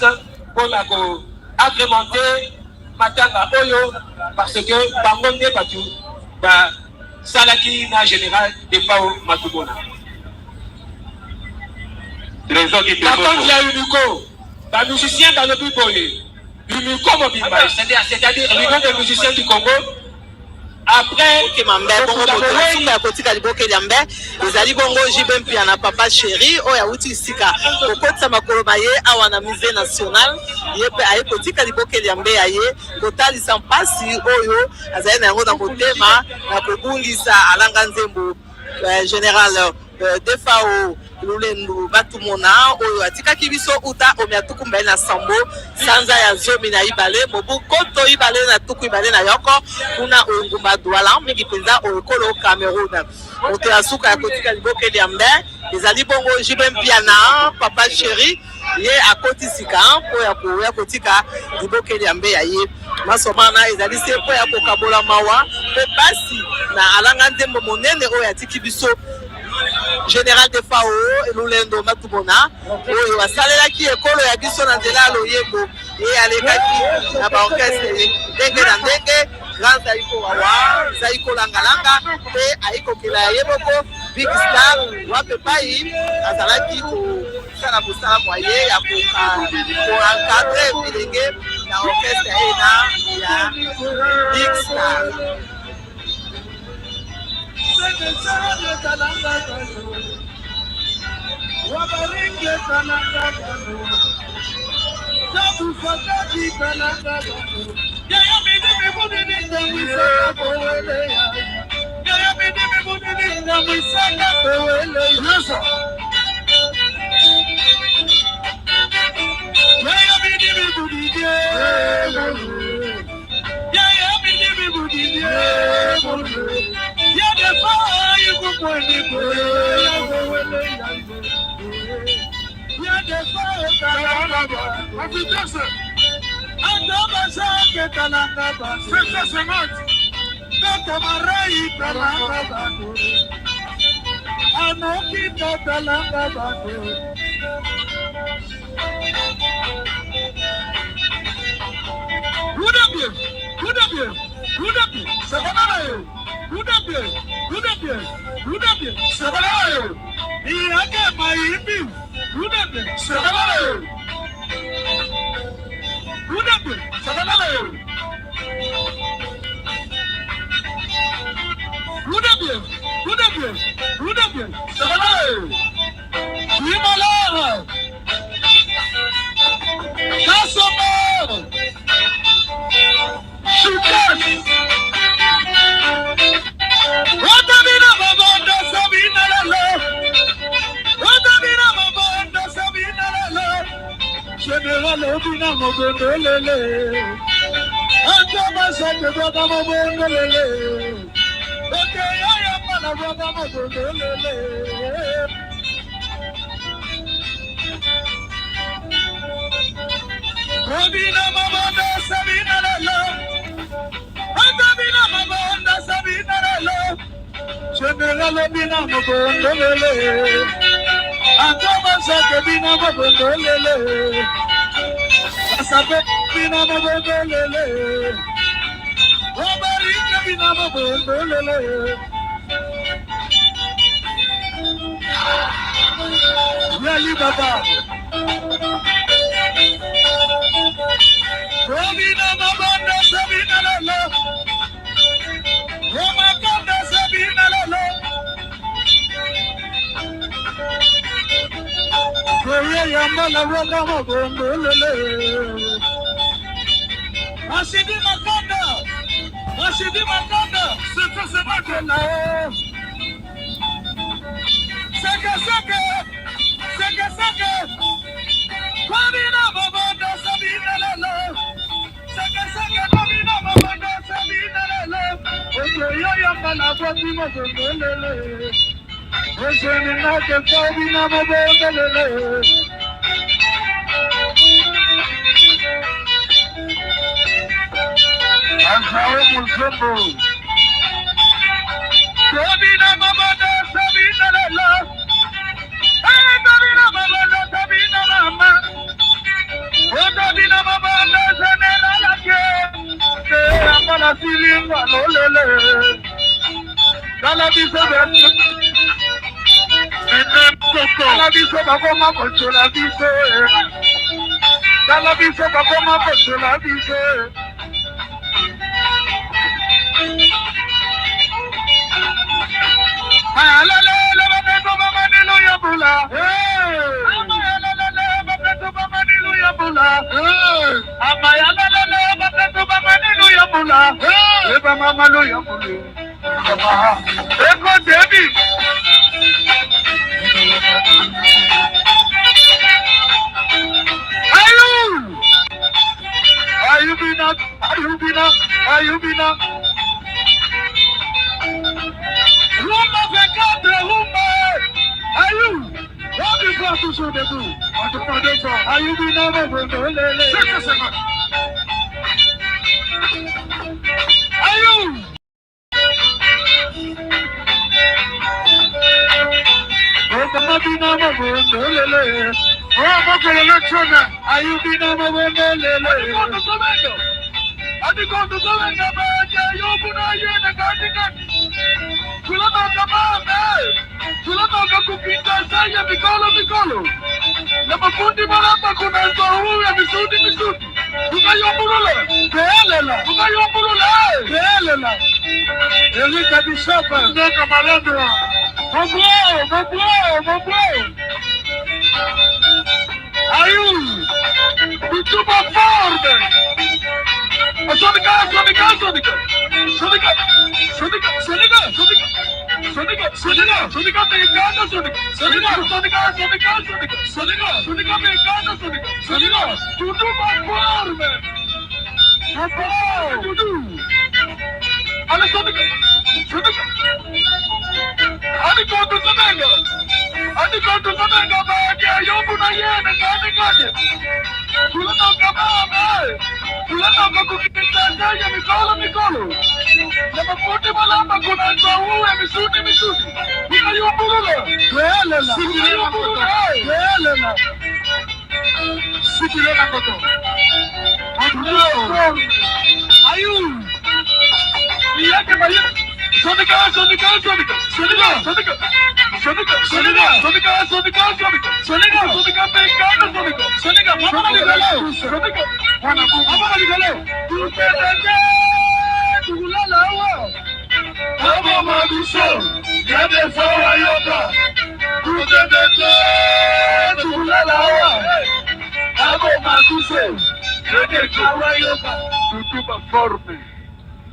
F: pour la agrémenter Matanga Oyo parce que Bangonde Batu, Salaki na général DFAO Matubona. Par contre, il y a Unico, les musiciens dans le Biboye, Unico Mobimba, c'est-à-dire l'union des musiciens du Congo. Après,
A: ezali bongo JB Mpiana papa chéri oya uti sika kokotsa makolo maye awa na musée national yepe aye kotika libokeli ya mbe aye kotalisa mpasi oyo azali na yango na motema na kobungisa alanga nzembo général DFAO Lulendu Batumona oyo atikaki biso uta omi atuku mbele na sambo sanza ya zomi na ibale mobu koto ibale na tuku ibale na yoko kuna ngumba douala mingi penza okolo Cameroun moto ya suka ya kotika libokeli ya mbe ezali bongo JB Mpiana papa chéri ye akoti sika po ya kotika libokeli ya mbe ya ye masomana ezali se po ya kokabola mawa pe basi na alanga nzembo monene oyo atiki biso Général DFAO Lulendo Matubona oyo asalelaki ekolo ya biso na nzela loyembo ye alekaki na baorchestre ndenge na ndenge grand zaiko wawa zaiko langalanga pe aikokela ye moko Big Star wape pai azalaki kosala mosala moye ya koencadre bilenge na orchestre ya Big Star.
L: Sabina Lolo. Oh Makonda Sabina Lolo. Oye Yamala Waka Makonda Lolo. Masidi Makonda. Masidi Makonda. C'est Makonda. Seke. Sabina Makonda Sabina Lolo. Seke Sabina Makonda Sabina Lolo. Oye Yamala Waka Makonda Lolo. Oye Nake Sabina Makonda Lolo. Anjao Mulzombo. Sabina Makonda Sabina Lolo. Sabina Makonda Sabina Mama. Sabina Makonda Sabina Lake. Amala Silingwa Lolele. Dala biso beso. Dala biso bakoma kocho la biso. Dala biso bakoma kocho la biso. Alalala babeto mamanilu yabula. Amayalala babeto mamanilu yabula. Amayalala babeto mamanilu yabula. Eba mamalu yabulu. Eko Devi. Ayubina. Rumba vekadre, rumba. Ayu. What is that to show the do? On the foundation. Ayubina mabondolele. Ayu. Ayubina mabondolele. Oh, makolele chona. Ayubina mabondolele. Adikondo solenga baje yobuna yena katika. Tulatoka mame. Tulatoka kupita saya mikolo. Na mafundi maramba kuna nzohu ya misudi. Tukayomburula. Kelela. Elika bishopa. Ndoka malandra. Mablo. Ayu. Kutuba forme. Sonika Tulatoka kukitanganya mikolo. Na mafundi malamba kuna nzohu ya misudi. Tukayumburula. Kelela. Sikilela koto. Ayu. Iyake bayi. Sonika.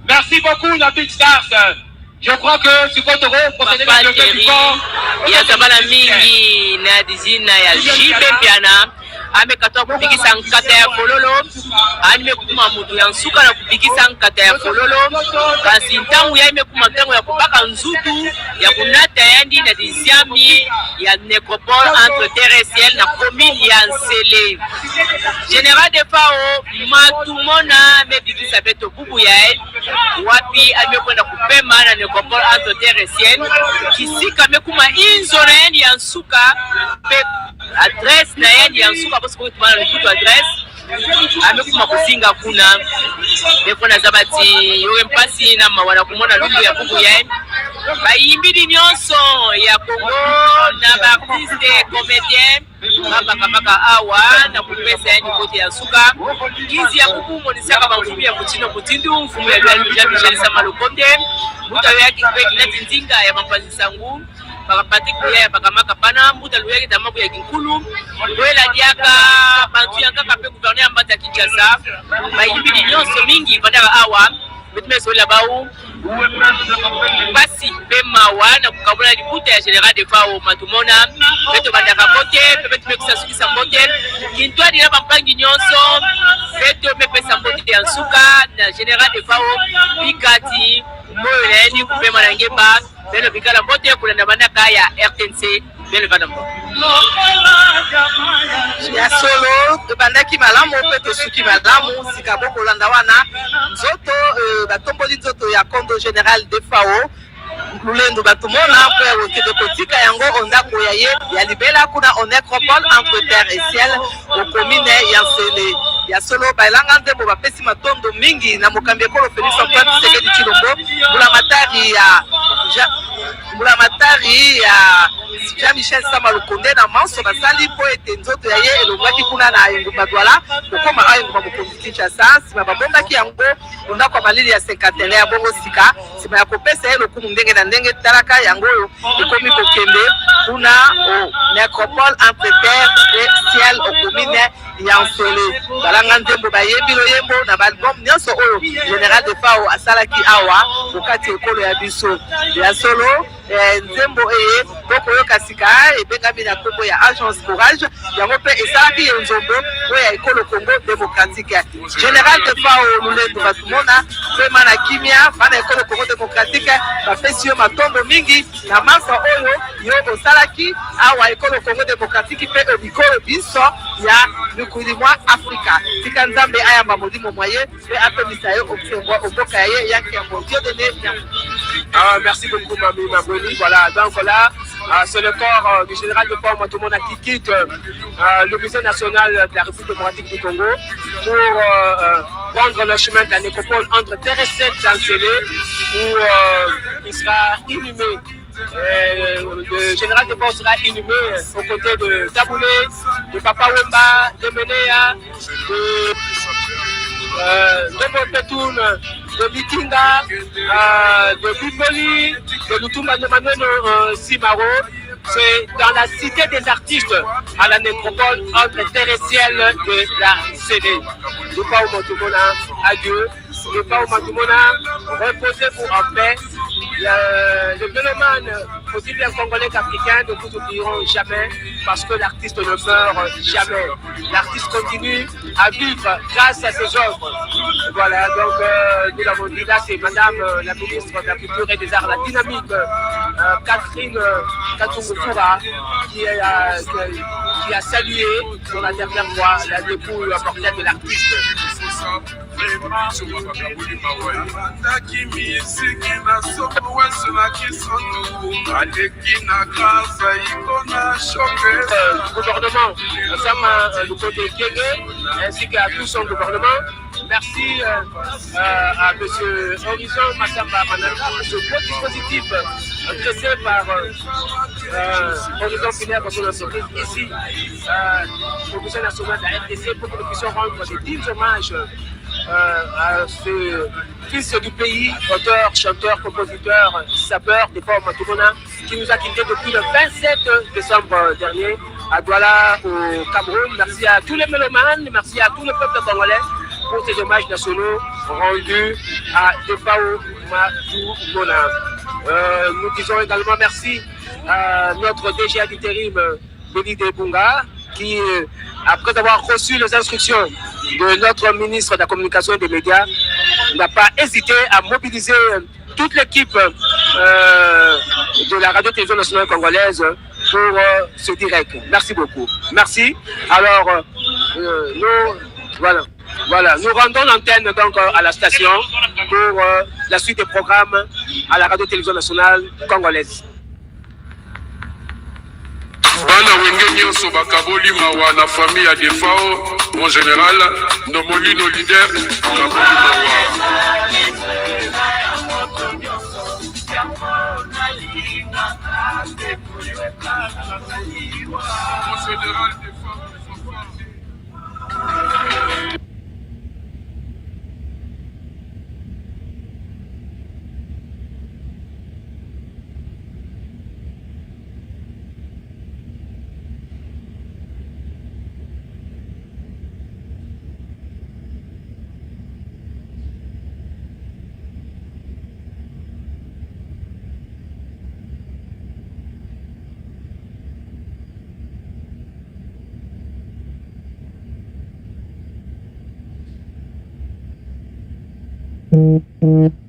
K: Merci beaucoup, la Big Stars. Je crois que Sikotoro procédé dans le plus fort.
M: Yazabala mingi na dizina ya jipe piana. Amekatoa kupikisa nkata ya fololo. Amekuma mudu ya nsuka na kupikisa nkata ya fololo. Kasi ntangu ya imekuma ntangu ya kupaka nzutu ya kunata yandi na diziami ya necropole entre terre et ciel na commune ya Nsele. Général de Fao matumona mebikisa beto bubu yae. Wapi amekwenda kupema na necropole entre terre et ciel. Kisika amekuma inzo na yandi ya nsuka pe adresse na yandi ya nsuka parce que tu vas le tout adresse amekuma kusinga kuna defona zabati yowe mpasi na mawana kumona lungu ya bubu yae bayimbili nyonso ya Congo na baartiste comédien babakamaka awa na kupesa ya nikote ya suka gizi ya kukumonisaka bamfumu ya mutino mutindu mfumu ya Jean-Michel Sama-Lukonde muta yaki kweki na tinzinga ya mapanzisangu bakapati kuya ya bakamaka pana muta luyaki tamabu ya kinkulu wela diaka bantu yankaka pe gouverneur mbata Kinshasa bayimbili nyonso mingi bandaka awa betume sola bau basi bemawa na kukabula libuta ya Général de Fao matumona beto bandaka kote beto mekusa sukisa mbote kintwadi na bampangi nyonso beto mepesa mbote ya nsuka na Général de Fao bikati moyo naeni kupema na ngemba beno bikala mbote kulanda bandaka ya RTNC beno vana mbote
A: ya solo bandaki malamu pe tosuki malamu sikabo kolanda wana nzoto batomboli nzoto ya Kondo Général de Fao lulendo batumona mpe okende kotika yango ondako ya ye ya libela kuna en nécropole entre terre et ciel okomine ya Nsele ya solo bailanga ndembo bapesi matondo mingi na mokambi ekolo Félix Antoine Tshisekedi Tshilombo mbula matari ya Jean-Michel Sama-Lukonde na manso basali po ete nzoto ya ye elongwaki kuna na engumba Douala kokoma engumba mokonzi Kinshasa nsima babombaki yango ondako ya malili ya 51 ya bongo sika nsima ya kopesa ye lokumu ndenge na ndenge talaka yango oyo ekomi kokende kuna o nécropole entre terre et ciel okomine ya Nsele balanga nzembo bayembi loyembo na baalbum nyonso oyo Général de Fao asalaki awa okati ekolo ya biso ya solo nzembo eye tokoyoka sika ebengami na kombo ya Agence Courage yango mpe esalaki ye nzombo oyo ya ekolo Congo démocratique Général de Fao lulendo batumona pema na kimia bana ekolo Congo démocratique bapesi yo matondo mingi na masa oyo yo osalaki awa ekolo Congo démocratique mpe obikolo biso ya mikuli mwa Afrika tika nzambe ayamba molimo mwaye mpe apemisa yo omboka ya ye yaki yango Dieudonné.
F: Merci beaucoup Mami Maboni. Voilà, donc là, c'est le corps du général de Fao Matumona qui quitte le musée national de la République démocratique du Congo pour prendre le chemin de la nécropole entre terre et ciel dans Nsele où il sera inhumé. Le général de Fao sera inhumé aux côtés de Taboulé, de Papa Wemba, de Menea, de Petoun, de Bikinga, de Bipoli, de Lutumba Maneno Simaro. C'est dans la cité des artistes à la nécropole entre terre et ciel de la CD. De Fao Matumona, adieu. De Fao Matumona, reposez-vous en paix. Le mélomane, aussi bien congolais qu'africain, ne vous oublieront jamais parce que l'artiste ne meurt jamais. L'artiste continue à vivre grâce à ses œuvres. Voilà, donc nous l'avons dit là, c'est Madame la ministre de la Culture et des Arts, la dynamique Catherine Katungufura qui a salué pour la dernière fois la dépouille mortelle de l'artiste. Gouvernement, nous sommes du côté Kégué ainsi qu'à tout son gouvernement. Merci à M. Horizon Massamba Mananga pour ce beau dispositif dressé par Horizon Finaire pour son entreprise ici au Musée national de la RDC pour que nous puissions rendre des dignes hommages à ce fils du pays, auteur, chanteur, compositeur, sapeur de Fao Matumona qui nous a quittés depuis le 27 décembre dernier à Douala au Cameroun. Merci à tous les mélomanes, merci à tout le peuple congolais pour ces hommages nationaux rendus à Fao Matumona. Nous disons également merci à notre DGA d'intérim, Béni Debunga, qui, après avoir reçu les instructions de notre ministre de la Communication et des Médias, n'a pas hésité à mobiliser toute l'équipe de la Radio-Télévision nationale congolaise pour ce direct. Merci beaucoup. Merci. Alors, nous rendons l'antenne donc à la station pour la suite des programmes à la Radio-Télévision nationale congolaise.
C: Bana wenge nyonso bakaboli mawa na famille ya Defao, mon général, nomoli no leader, bakaboli mawa. confédéral des femmes et des enfants.
N: Mm-hmm.